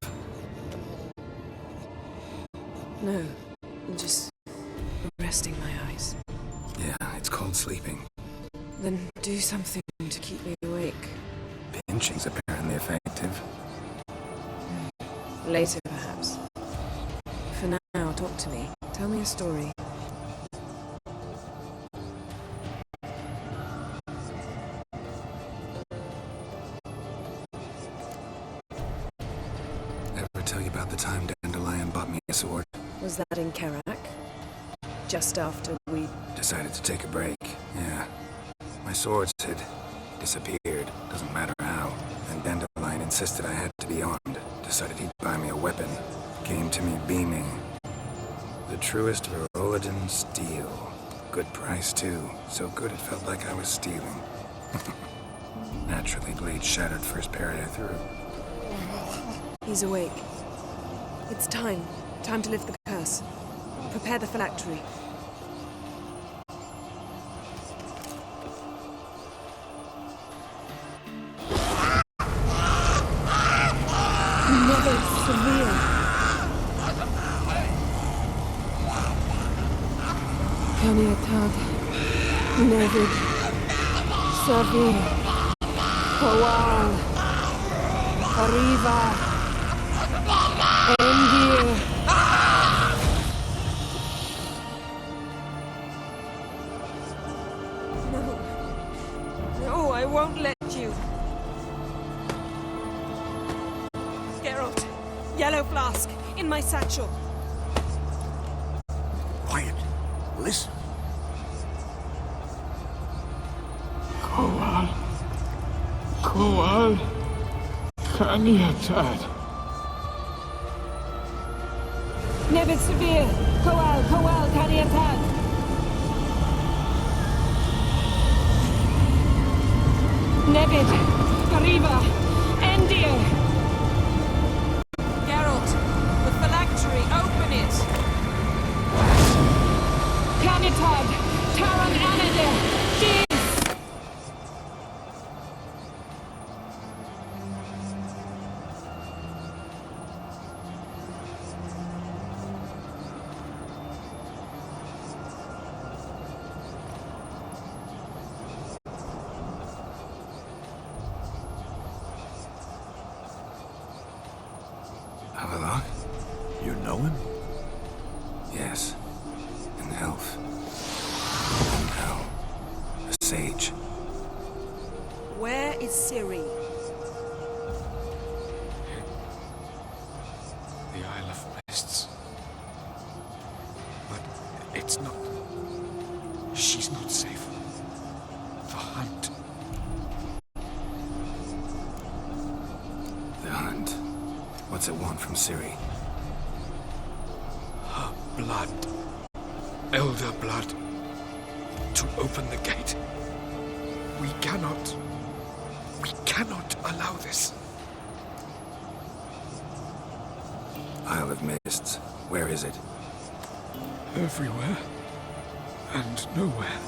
No, I'm just resting my eyes. Yeah, it's called sleeping. Then do something to keep me awake. Pinching's apparently effective. Later, perhaps. For now, talk to me. Tell me a story. Ever tell you about the time Dandelion bought me a sword? Was that in Karak? Just after we... Decided to take a break, yeah. My swords had disappeared, doesn't matter how. And Dandelion insisted I had to be armed. Decided he'd buy me a weapon. Came to me beaming. The truest Verolidan steel. Good price, too. So good it felt like I was stealing. Naturally, blade shattered first parry I threw. He's awake. It's time. Time to lift the curse. Prepare the phylactery. Never severe. Kaniatag. Nevid. Savir. Kowal. Arriva. Endir. No. No, I won't let you. Geralt. Yellow flask. In my satchel. Quiet. Listen. Kowal. Kowal. Kaniatad. Nevid Severe. Kowal. Kowal. Kaniatad. Nevid. Arriva. Endir. Geralt. The phylactery. Open it. Kaniatad. Taran Anadir. Dis. Avalok? You know him? Yes. An elf. And now, a sage. Where is Ciri? The Isle of Mists. But it's not... She's not safe. The hunt. The hunt. What's it want from Ciri? Her blood. Elder blood. To open the gate. We cannot allow this. Isle of Mists. Where is it? Everywhere. And nowhere.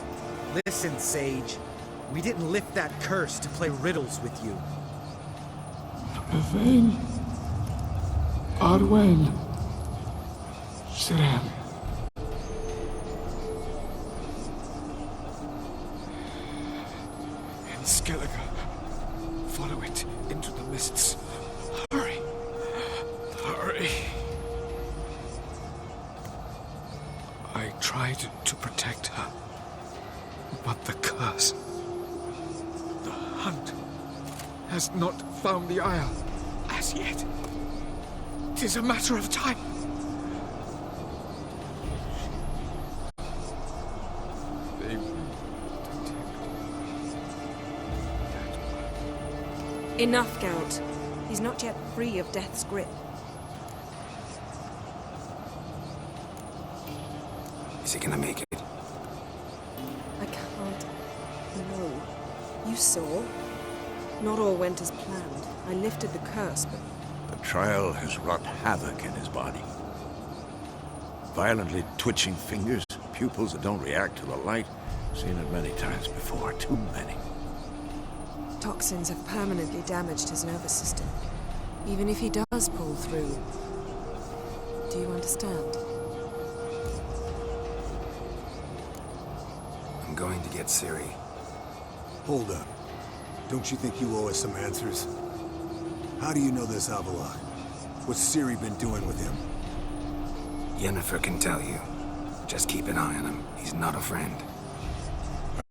Listen, Sage. We didn't lift that curse to play riddles with you. Yvain. Arwen. Siren. In Skellige. Follow it into the mists. Hurry. Hurry. I tried to protect her. But the curse... The hunt has not found the Isle as yet. 'Tis a matter of time. They will detect Enough, Geralt. He's not yet free of death's grip. Is he gonna make it? I can't. No. You saw. Not all went as planned. I lifted the curse, but The trial has wrought havoc in his body. Violently twitching fingers, pupils that don't react to the light. Seen it many times before, too many. toxins have permanently damaged his nervous system. Even if he does pull through. Do you understand? I'm going to get Ciri. Hold up. Don't you think you owe us some answers? How do you know this Avalok? What's Ciri been doing with him? Yennefer can tell you. Just keep an eye on him. He's not a friend.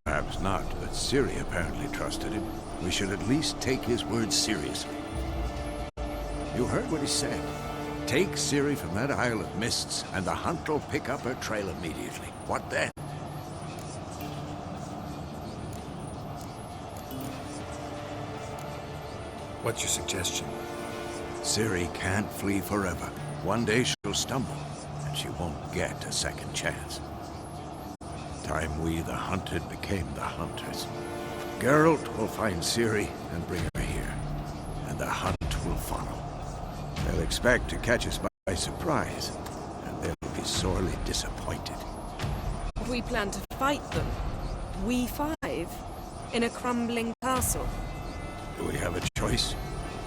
Perhaps not, but Ciri apparently trusted him. We should at least take his words seriously. You heard what he said. Take Ciri from that Isle of Mists, and the hunt will pick up her trail immediately. What then? What's your suggestion? Ciri can't flee forever. One day she'll stumble, and she won't get a second chance. time we, the hunted, became the hunters. Geralt will find Ciri and bring her here, and the hunt will follow. They'll expect to catch us by surprise, and they'll be sorely disappointed. We plan to fight them. We five? In a crumbling castle? Do we have a choice,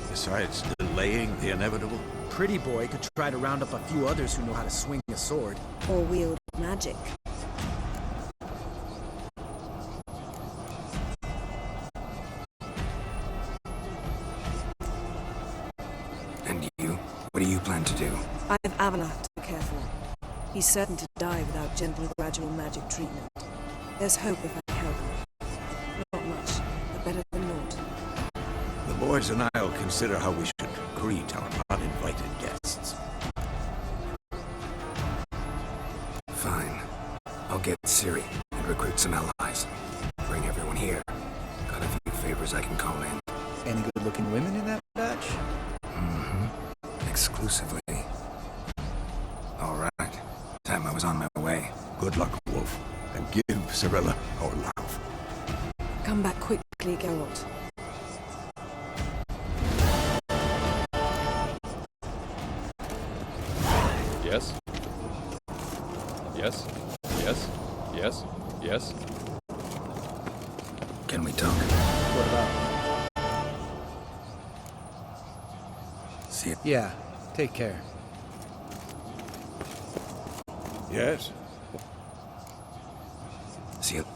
besides delaying the inevitable? Pretty boy could try to round up a few others who know how to swing a sword. Or wield magic? And you? What do you plan to do? I have Avalok to care for. He's certain to die without gentle, gradual magic treatment. There's hope if I help him. Not much, but better than naught. The boys and I'll consider how we should greet our uninvited guests. Fine. I'll get Ciri and recruit some allies. Bring everyone here. Got a few favors I can call in. Any good-looking women in that batch? Exclusively. All right. Time I was on my way. Good luck, Wolf, and give Cirilla our love. Come back quickly, Geralt. Yes? Yes? Yes? Yes? Yes? Can we talk? What about? See it. Yeah, take care. Yes? See it.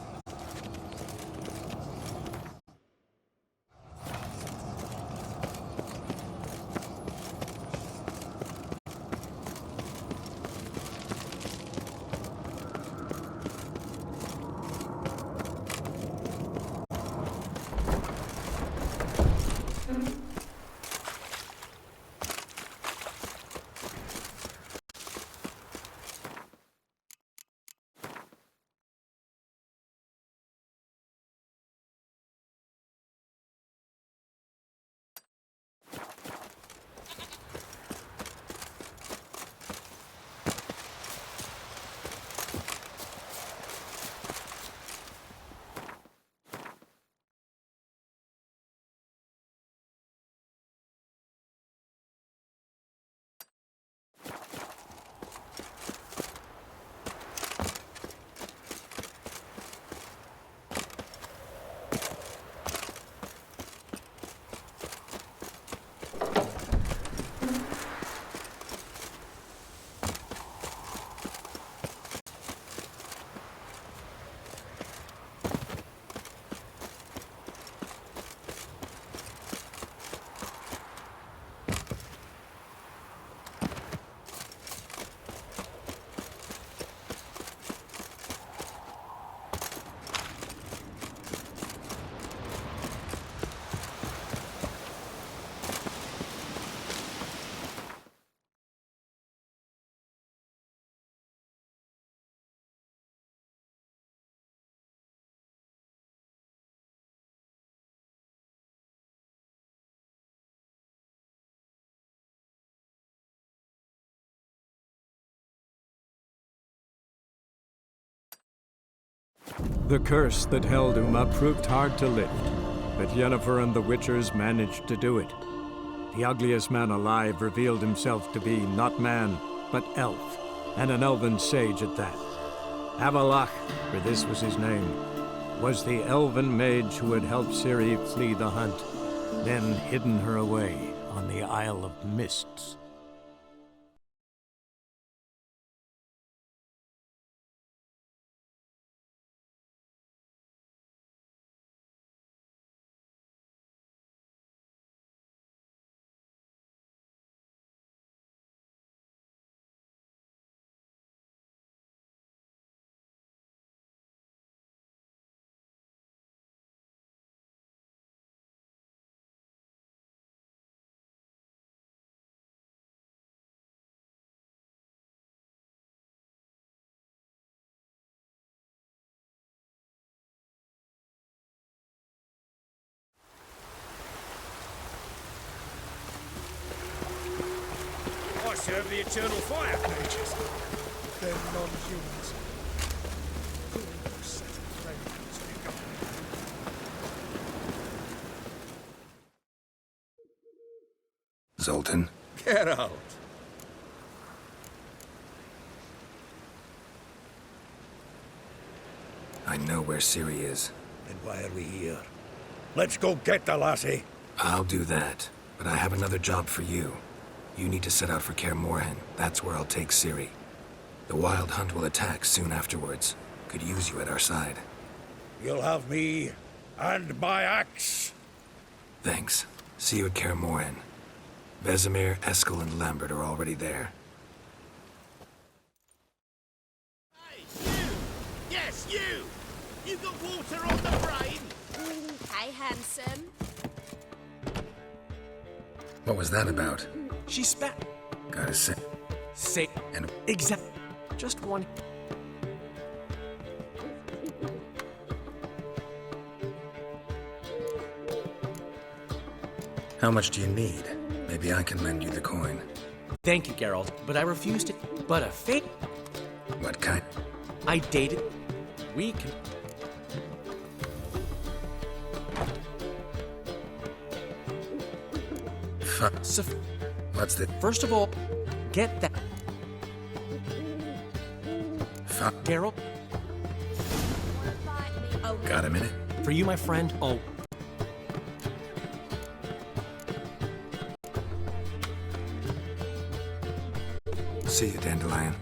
The curse that held Uma proved hard to lift, but Yennefer and the Witchers managed to do it. The ugliest man alive revealed himself to be not man, but elf, and an elven sage at that. Avalok, for this was his name, was the elven mage who had helped Ciri flee the hunt, then hidden her away on the Isle of Mists. I serve the eternal fire mages. They're non-humans. Zoltan? Get out. I know where Ciri is. Then why are we here? Let's go get the lassie. I'll do that, but I have another job for you. You need to set out for Kaer Morhen. That's where I'll take Ciri. The Wild Hunt will attack soon afterwards. Could use you at our side. You'll have me and my axe. Thanks. See you at Kaer Morhen. Vesemir, Eskel, and Lambert are already there. Hey, you! Yes, you! You got water on the brain? Hey, handsome. What was that about? She spat. Gotta say... Say. And... Exact. Just one. How much do you need? Maybe I can lend you the coin. Thank you, Geralt, but I refused it. But a fake. What kind? I dated. We can. What's the... First of all, get that. Geralt, Got a minute? for you, my friend. Oh, See you, Dandelion.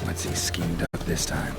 What's he schemed up this time?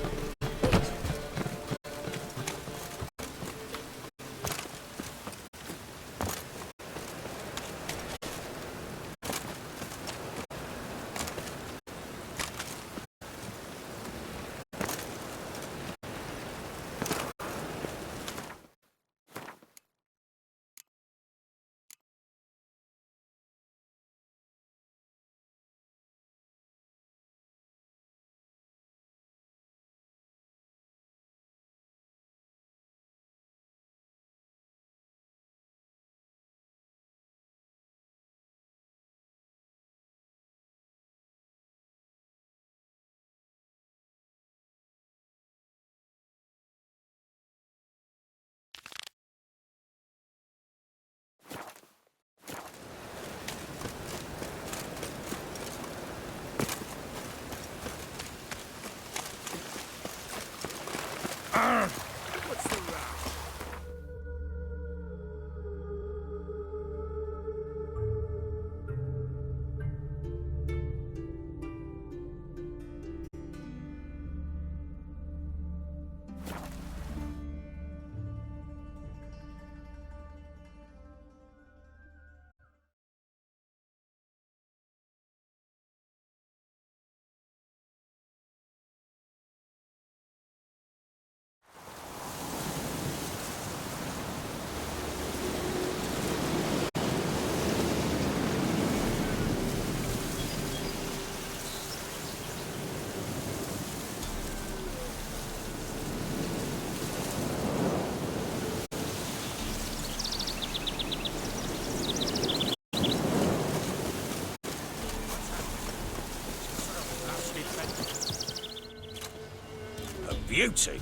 Beauty?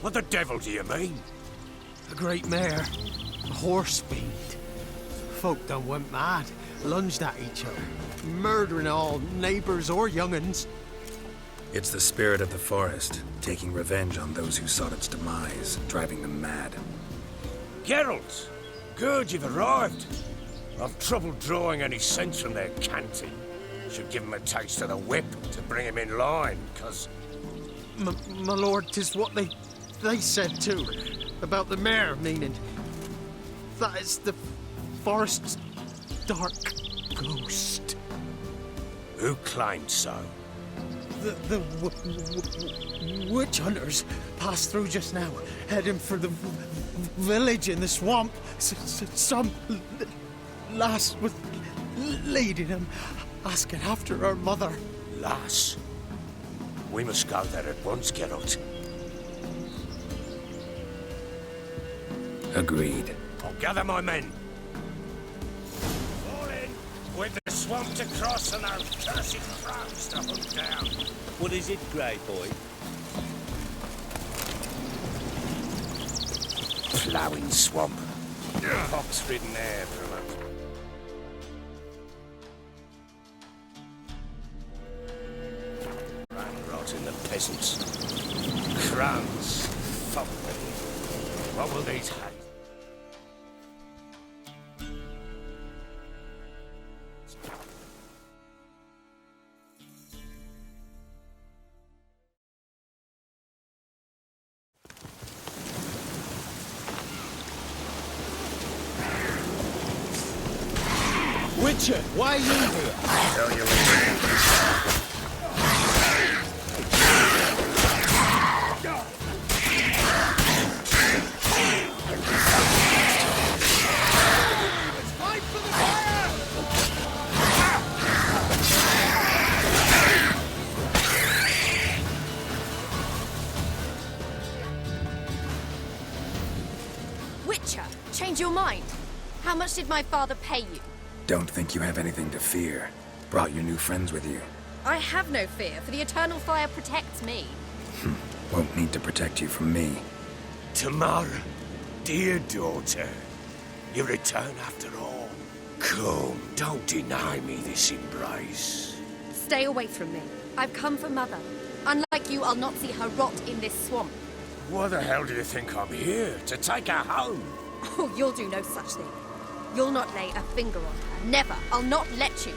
What the devil do you mean? A great mare. A horse fiend. Folk done went mad. Lunged at each other. Murdering all neighbors or young'uns. It's the spirit of the forest, taking revenge on those who sought its demise, driving them mad. Geralt! Good, you've arrived. I've trouble drawing any sense from their canting. Should give him a taste of the whip to bring him in line, 'cause... My lord, 'tis what they said too. About the mare, meaning. That is the forest's dark ghost. Who claimed so? The witch hunters passed through just now, heading for the village in the swamp. Some lass was leading them, asking after her mother. Lass? We must go there at once, Geralt. Agreed. I'll gather my men. Fall in, with the swamp to cross and those cursed crows to hunt down. What is it, Grey Boy? ploughing swamp. Fox-ridden air from up. Rot in the peasants. Crowns. Fuck them. What will they take? Witcher, why are you here? I'll tell you later. Fight for the fire! Witcher, change your mind. How much did my father pay you? Don't think you have anything to fear. Brought your new friends with you. I have no fear, for the eternal fire protects me. Won't need to protect you from me. Tamara, dear daughter, you return after all. Come, don't deny me this embrace. Stay away from me. I've come for Mother. Unlike you, I'll not see her rot in this swamp. What the hell do you think I'm here? To take her home? Oh, you'll do no such thing. You'll not lay a finger on her. Never. I'll not let you.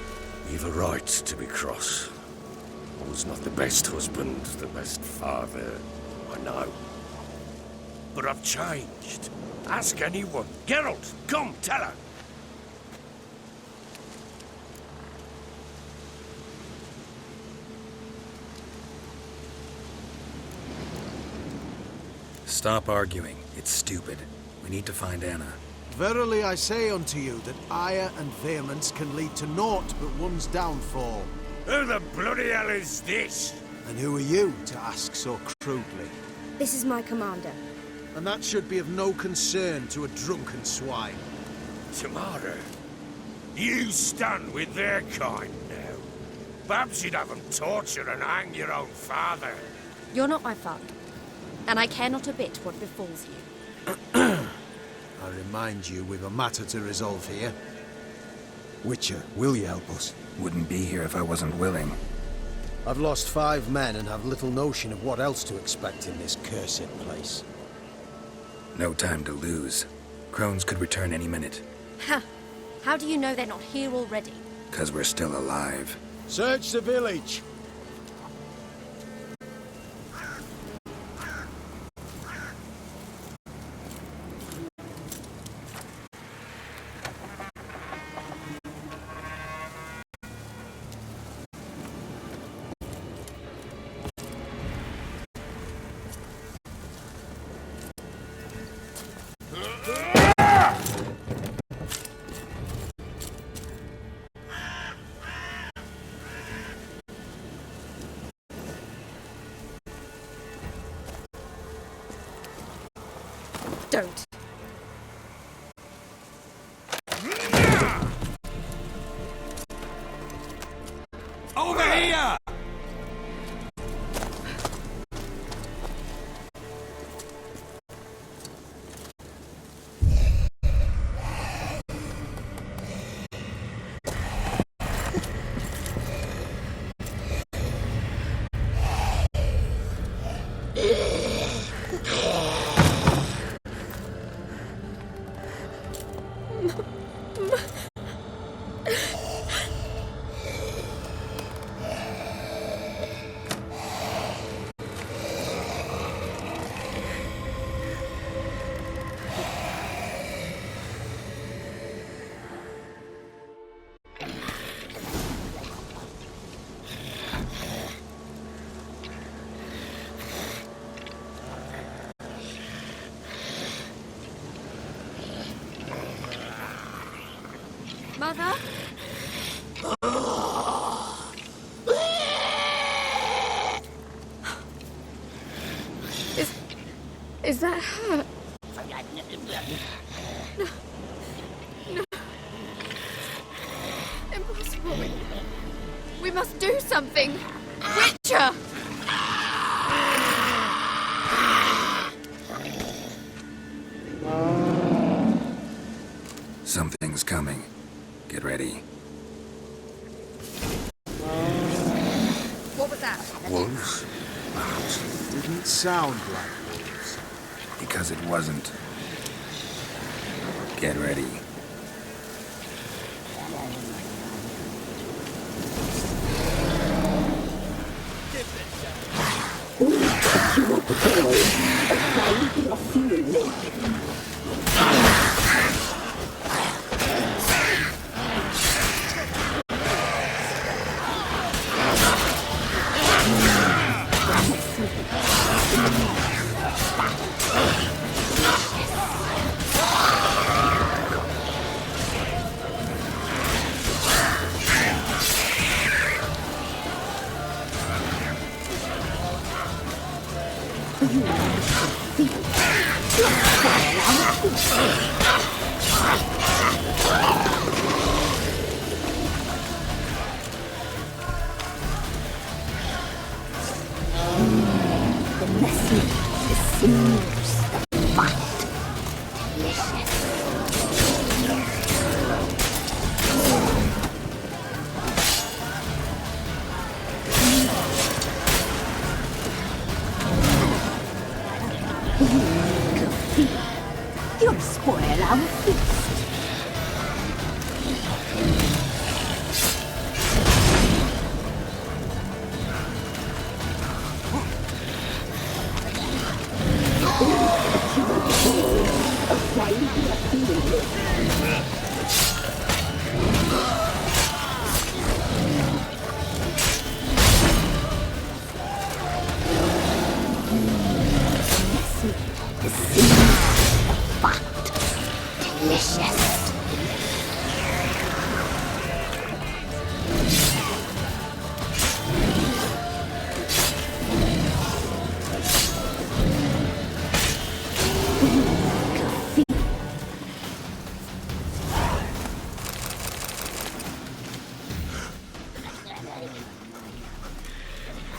You've a right to be cross. I was not the best husband, the best father, I know. But I've changed. Ask anyone. Geralt, come, tell her. Stop arguing. It's stupid. We need to find Anna. Verily I say unto you that ire and vehemence can lead to naught but one's downfall. Who the bloody hell is this? And who are you to ask so crudely? This is my commander. And that should be of no concern to a drunken swine. Tamara, you stand with their kind now. Perhaps you'd have them torture and hang your own father. You're not my father. And I care not a bit what befalls you. I remind you we've a matter to resolve here. Witcher, will you help us? Wouldn't be here if I wasn't willing. I've lost 5 men and have little notion of what else to expect in this cursed place. No time to lose. Crones could return any minute. Ha! How do you know they're not here already? 'Cause we're still alive. Search the village! Don't. Over here! Mother? Is that her? No. No. Impossible. We must do something. Witcher! Something's coming. Get ready. What was that? Wolves? Didn't sound like wolves. Because it wasn't. Get ready. You'll spoil our feast.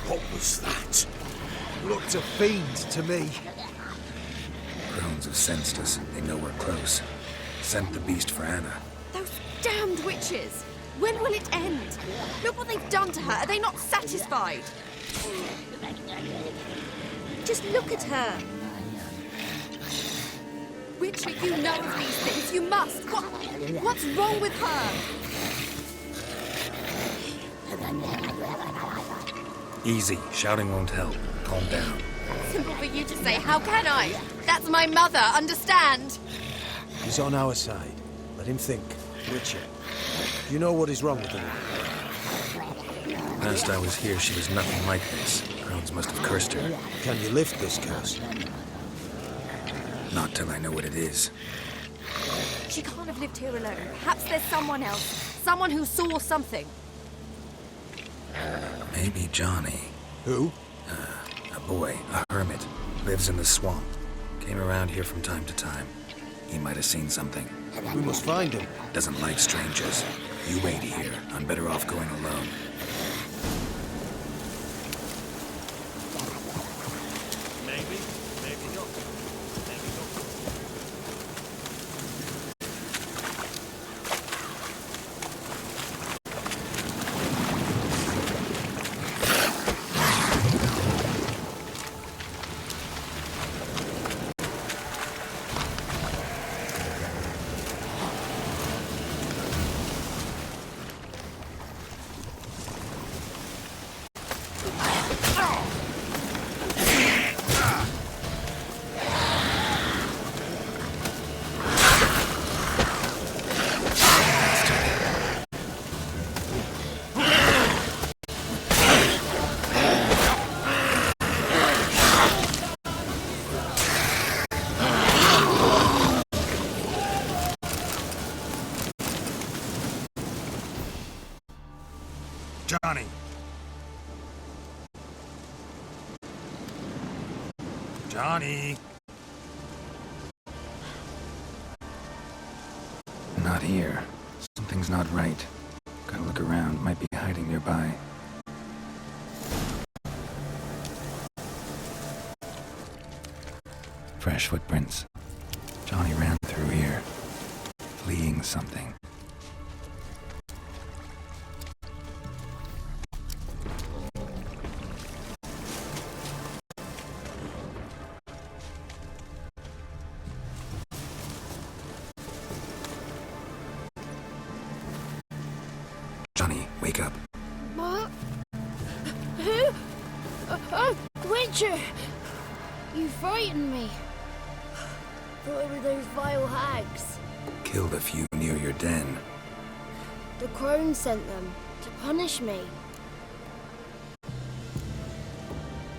What was that? Looked a fiend to me. Crones have sensed us. They know we're close. Sent the beast for Anna. Those damned witches! When will it end? Look what they've done to her. Are they not satisfied? Just look at her. Witcher, you know of these things. You must. What's wrong with her? Easy. Shouting won't help. Calm down. Simple for you to say. How can I? That's my mother. Understand? He's on our side. Let him think. Witcher, do you know what is wrong with her? Last I was here, she was nothing like this. Crones must have cursed her. Can you lift this curse? Not till I know what it is. She can't have lived here alone. Perhaps there's someone else. Someone who saw something. Maybe Johnny. Who? A boy, a hermit. Lives in the swamp. Came around here from time to time. He might have seen something. We must find him. Doesn't like strangers. You wait here. I'm better off going alone. Maybe, maybe not. Maybe not. Johnny! Johnny! Not here. Something's not right. Gotta look around. Might be hiding nearby. Fresh footprints. Johnny ran through here, fleeing missing something. Johnny, wake up. What? Who? Oh, Witcher! You frightened me. Thought it were those vile hags. Killed a few near your den. The crone sent them to punish me.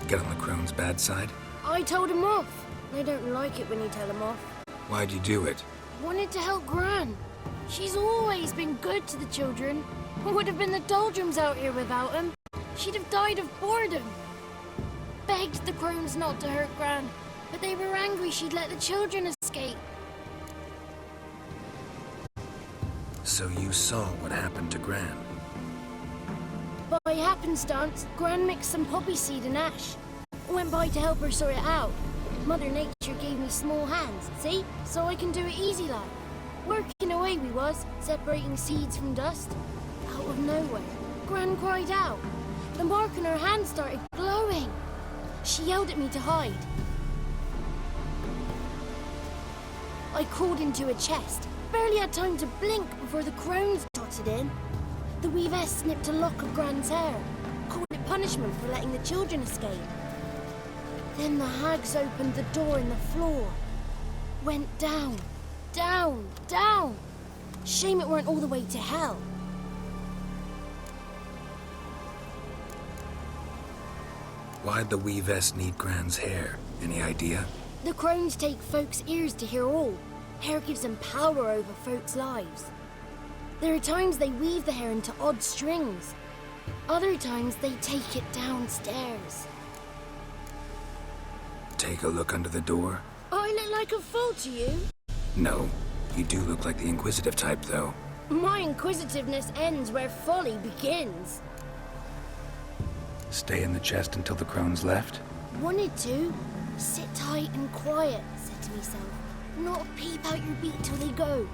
Get on the crone's bad side? I told him off. They don't like it when you tell them off. Why'd you do it? Wanted to help Gran. She's always been good to the children. Would have been the doldrums out here without him. She'd have died of boredom. Begged the crones not to hurt Gran, but they were angry she'd let the children escape. So you saw what happened to Gran? By happenstance, Gran mixed some poppy seed and ash. Went by to help her sort it out. Mother Nature gave me small hands, see? So I can do it easy like. Working away we was, separating seeds from dust. Out of nowhere, Gran cried out. The mark on her hand started glowing. She yelled at me to hide. I crawled into a chest. Barely had time to blink before the crones trotted in. The weavess snipped a lock of Gran's hair. Called it punishment for letting the children escape. Then the hags opened the door in the floor. Went down, down, down. Shame it weren't all the way to hell. Why'd the weavess need Gran's hair? Any idea? The crones take folks' ears to hear all. Hair gives them power over folks' lives. There are times they weave the hair into odd strings. Other times they take it downstairs. Take a look under the door? I look like a fool to you? No. You do look like the inquisitive type, though. My inquisitiveness ends where folly begins. Stay in the chest until the crones left? Wanted to. Sit tight and quiet, said to myself. Not peep out your beat till they go.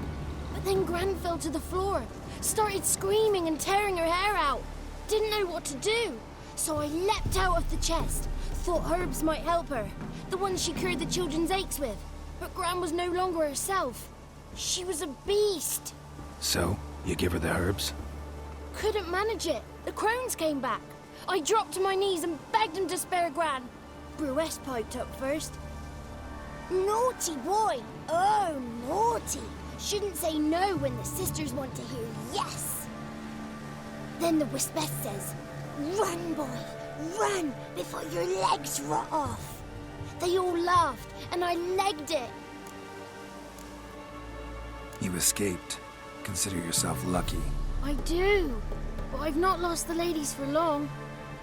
But then Gran fell to the floor. Started screaming and tearing her hair out. Didn't know what to do. So I leapt out of the chest. Thought herbs might help her. The ones she cured the children's aches with. But Gran was no longer herself. She was a beast. So, you give her the herbs? Couldn't manage it. The crones came back. I dropped to my knees and begged him to spare Gran. Bruess piped up first. Naughty boy! Oh, naughty! Shouldn't say no when the sisters want to hear yes. Then the Wispess says, run, boy, run before your legs rot off. They all laughed and I legged it. You escaped. Consider yourself lucky. I do, but I've not lost the ladies for long.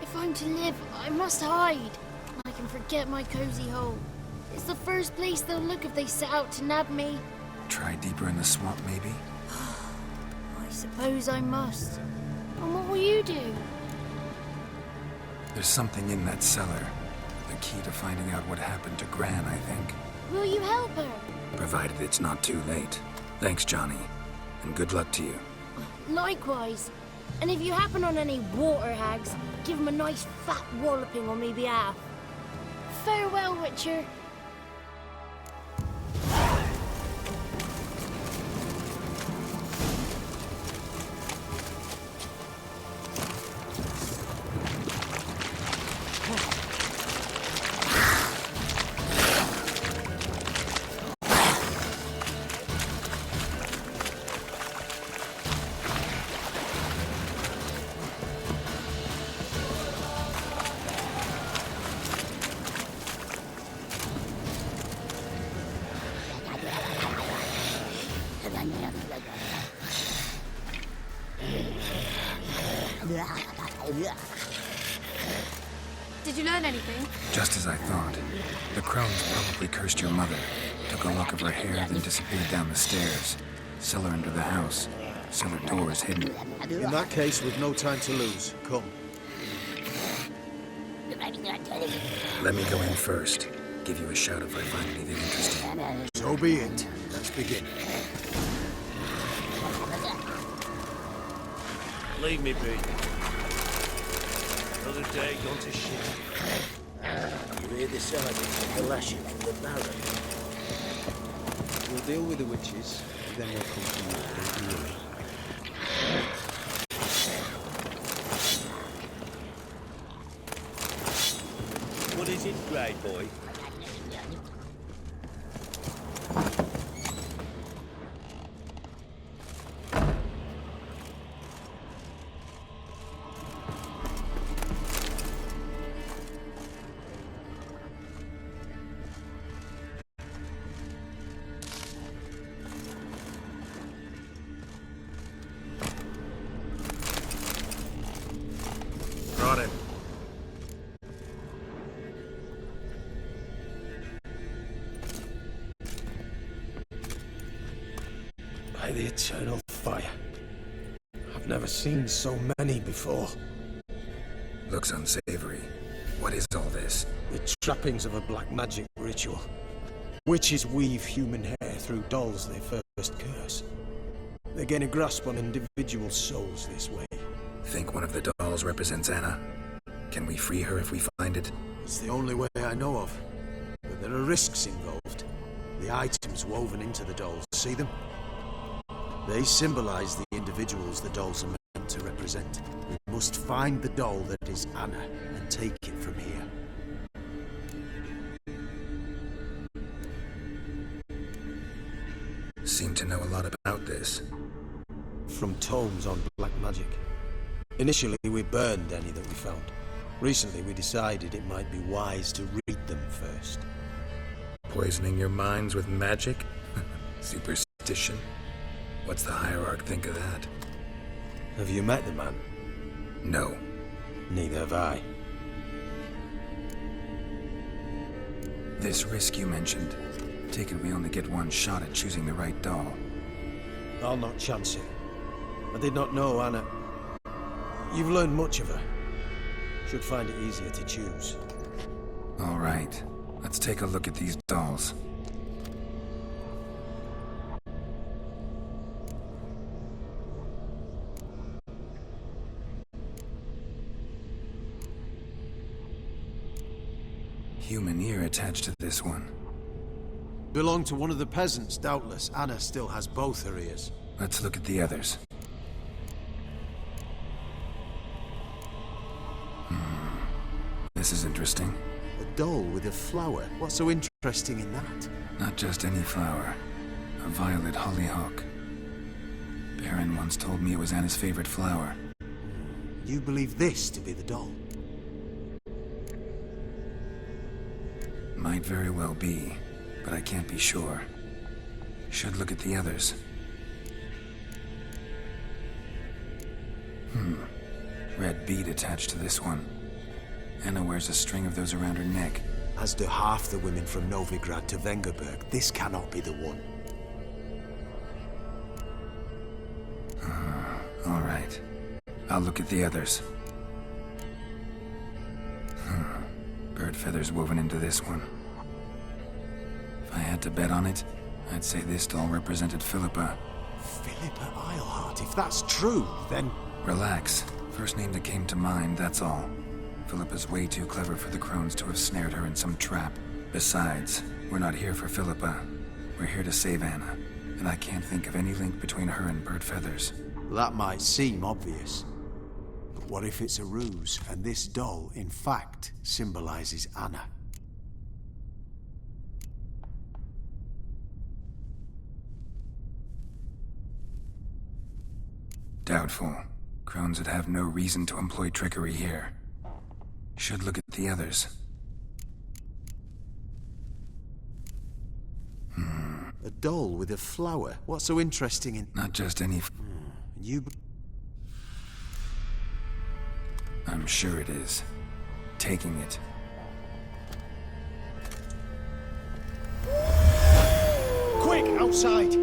If I'm to live, I must hide. I can forget my cozy hole. It's the first place they'll look if they set out to nab me. Try deeper in the swamp, maybe? I suppose I must. And what will you do? There's something in that cellar. The key to finding out what happened to Gran, I think. Will you help her? Provided it's not too late. Thanks, Johnny. And good luck to you. Likewise. And if you happen on any water hags, give them a nice fat walloping on me behalf. Farewell, Witcher. Did you learn anything? Just as I thought. The crones probably cursed your mother. Took a lock of her hair, then disappeared down the stairs. Cellar under the house. Cellar door is hidden. In that case, we've no time to lose. Come. Let me go in first. Give you a shout if I find anything interesting. So be it. Let's begin. Leave me be. Another day gone to shit. You hear the sergeant with the lashing from the Baron? We'll deal with the witches, then we'll come to you. Don't you worry. What is it, grey boy? Brought it. By the eternal fire. I've never seen so many before. Looks unsavory. What is all this? The trappings of a black magic ritual. Witches weave human hair through dolls they first curse. They gain a grasp on individual souls this way. Think one of the dolls represents Anna? Can we free her if we find it? It's the only way I know of. But there are risks involved. The items woven into the dolls, see them? They symbolize the individuals the dolls are meant to represent. We must find the doll that is Anna and take it from here. Seem to know a lot about this. From tomes on black magic. Initially, we burned any that we found. Recently, we decided it might be wise to read them first. Poisoning your minds with magic? Superstition? What's the hierarch think of that? Have you met the man? No. Neither have I. This risk you mentioned. Take it we only get one shot at choosing the right doll. I'll not chance it. I did not know Anna. You've learned much of her. Should find it easier to choose. All right. Let's take a look at these dolls. Human ear attached to this one. Belong to one of the peasants, doubtless. Anna still has both her ears. Let's look at the others. This is interesting. A doll with a flower. What's so interesting in that? Not just any flower. A violet hollyhock. Baron once told me it was Anna's favorite flower. You believe this to be the doll? Might very well be, but I can't be sure. Should look at the others. Red bead attached to this one. Anna wears a string of those around her neck. As do half the women from Novigrad to Vengerberg. This cannot be the one. All right. I'll look at the others. Bird feathers woven into this one. If I had to bet on it, I'd say this doll represented Philippa. Philippa Eilhart, if that's true, then... Relax. First name that came to mind, that's all. Philippa's way too clever for the crones to have snared her in some trap. Besides, we're not here for Philippa. We're here to save Anna. And I can't think of any link between her and bird feathers. That might seem obvious. But what if it's a ruse, and this doll, in fact, symbolizes Anna? Doubtful. Crones would have no reason to employ trickery here. Should look at the others. A doll with a flower. What's so interesting in... Not just any... You... I'm sure it is. Taking it. Quick, outside!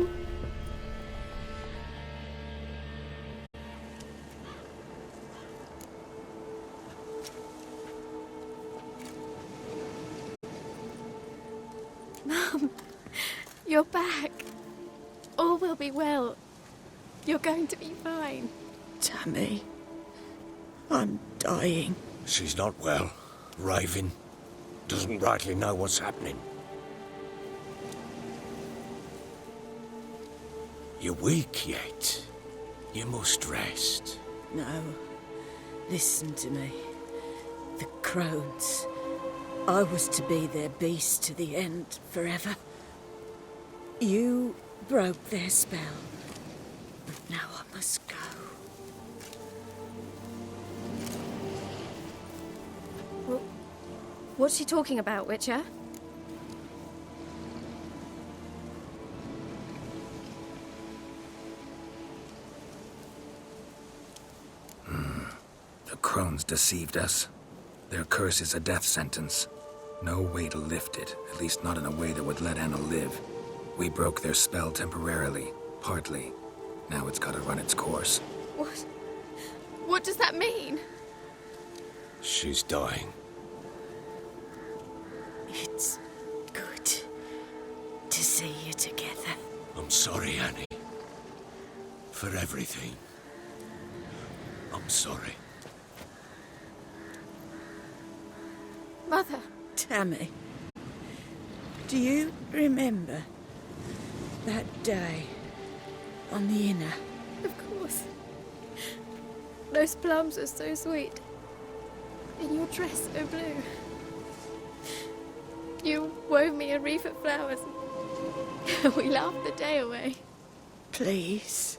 Mum, you're back. All will be well. You're going to be fine. Tammy, I'm dying. She's not well. Raving. Doesn't rightly know what's happening. You're weak yet. You must rest. No. Listen to me. The crones. I was to be their beast to the end, forever. You broke their spell. But now I must go. Well, what's she talking about, Witcher? The crones deceived us. Their curse is a death sentence. No way to lift it, at least not in a way that would let Anna live. We broke their spell temporarily, partly. Now it's gotta run its course. What? What does that mean? She's dying. It's good to see you together. I'm sorry, Annie. For everything. I'm sorry. Mother. Tammy, do you remember that day on the Inner? Of course. Those plums are so sweet. And your dress so blue. You wove me a wreath of flowers. We laughed the day away. Please,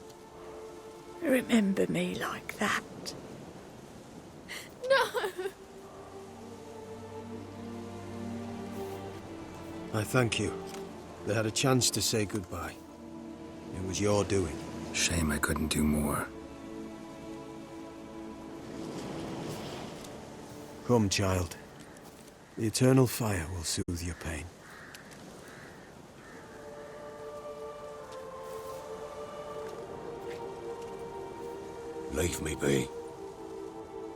remember me like that. No! I thank you. They had a chance to say goodbye. It was your doing. Shame I couldn't do more. Come, child. The eternal fire will soothe your pain. Leave me be.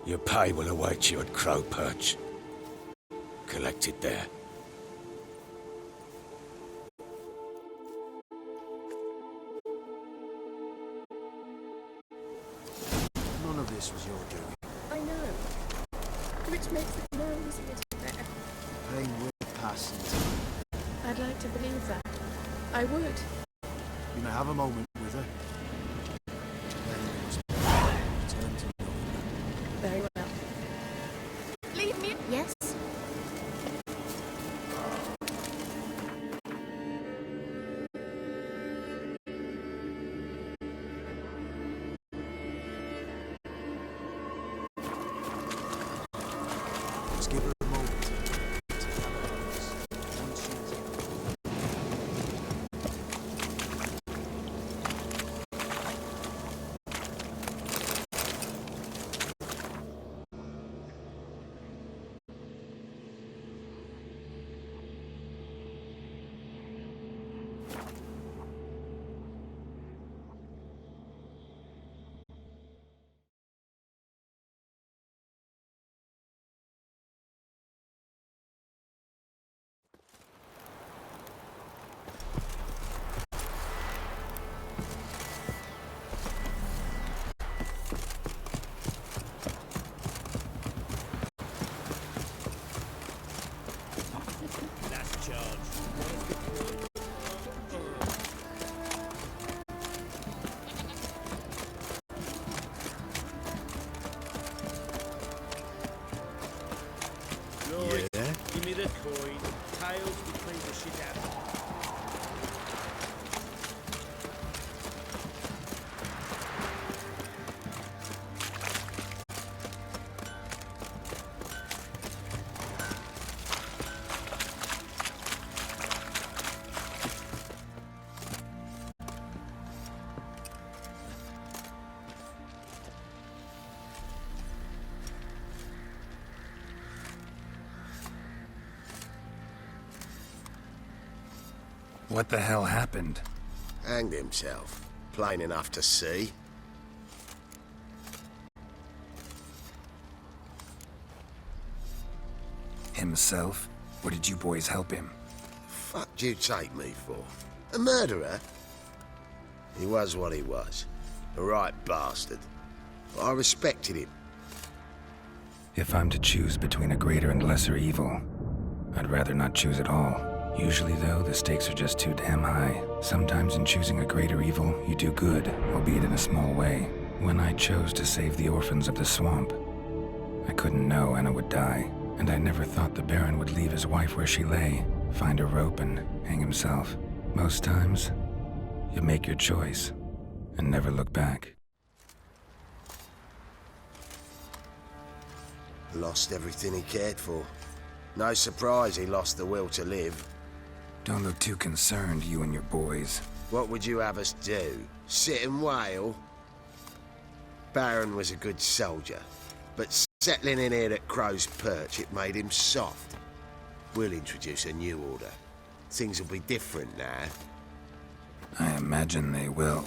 Your pay will await you at Crow Perch. Collect it there. None of this was your doing. I know. Which makes it more easier to bear. Pain will pass in time. I'd like to believe that. I would. You may have a moment with her. Then you must return to knowing her. Very well. Leave me. Yes? Just give her a moment to gather hers. Once she's in. Give me the coin. Tails will clean the shit out of it. What the hell happened? Hanged himself. Plain enough to see. Himself? Or did you boys help him? Fuck'd you take me for? A murderer? He was what he was. A right bastard. I respected him. If I'm to choose between a greater and lesser evil, I'd rather not choose at all. Usually, though, the stakes are just too damn high. Sometimes in choosing a greater evil, you do good, albeit in a small way. When I chose to save the orphans of the swamp, I couldn't know Anna would die, and I never thought the Baron would leave his wife where she lay, find a rope and hang himself. Most times, you make your choice and never look back. Lost everything he cared for. No surprise he lost the will to live. Don't look too concerned, you and your boys. What would you have us do? Sit and wail? Baron was a good soldier, but settling in here at Crow's Perch, it made him soft. We'll introduce a new order. Things will be different now. I imagine they will.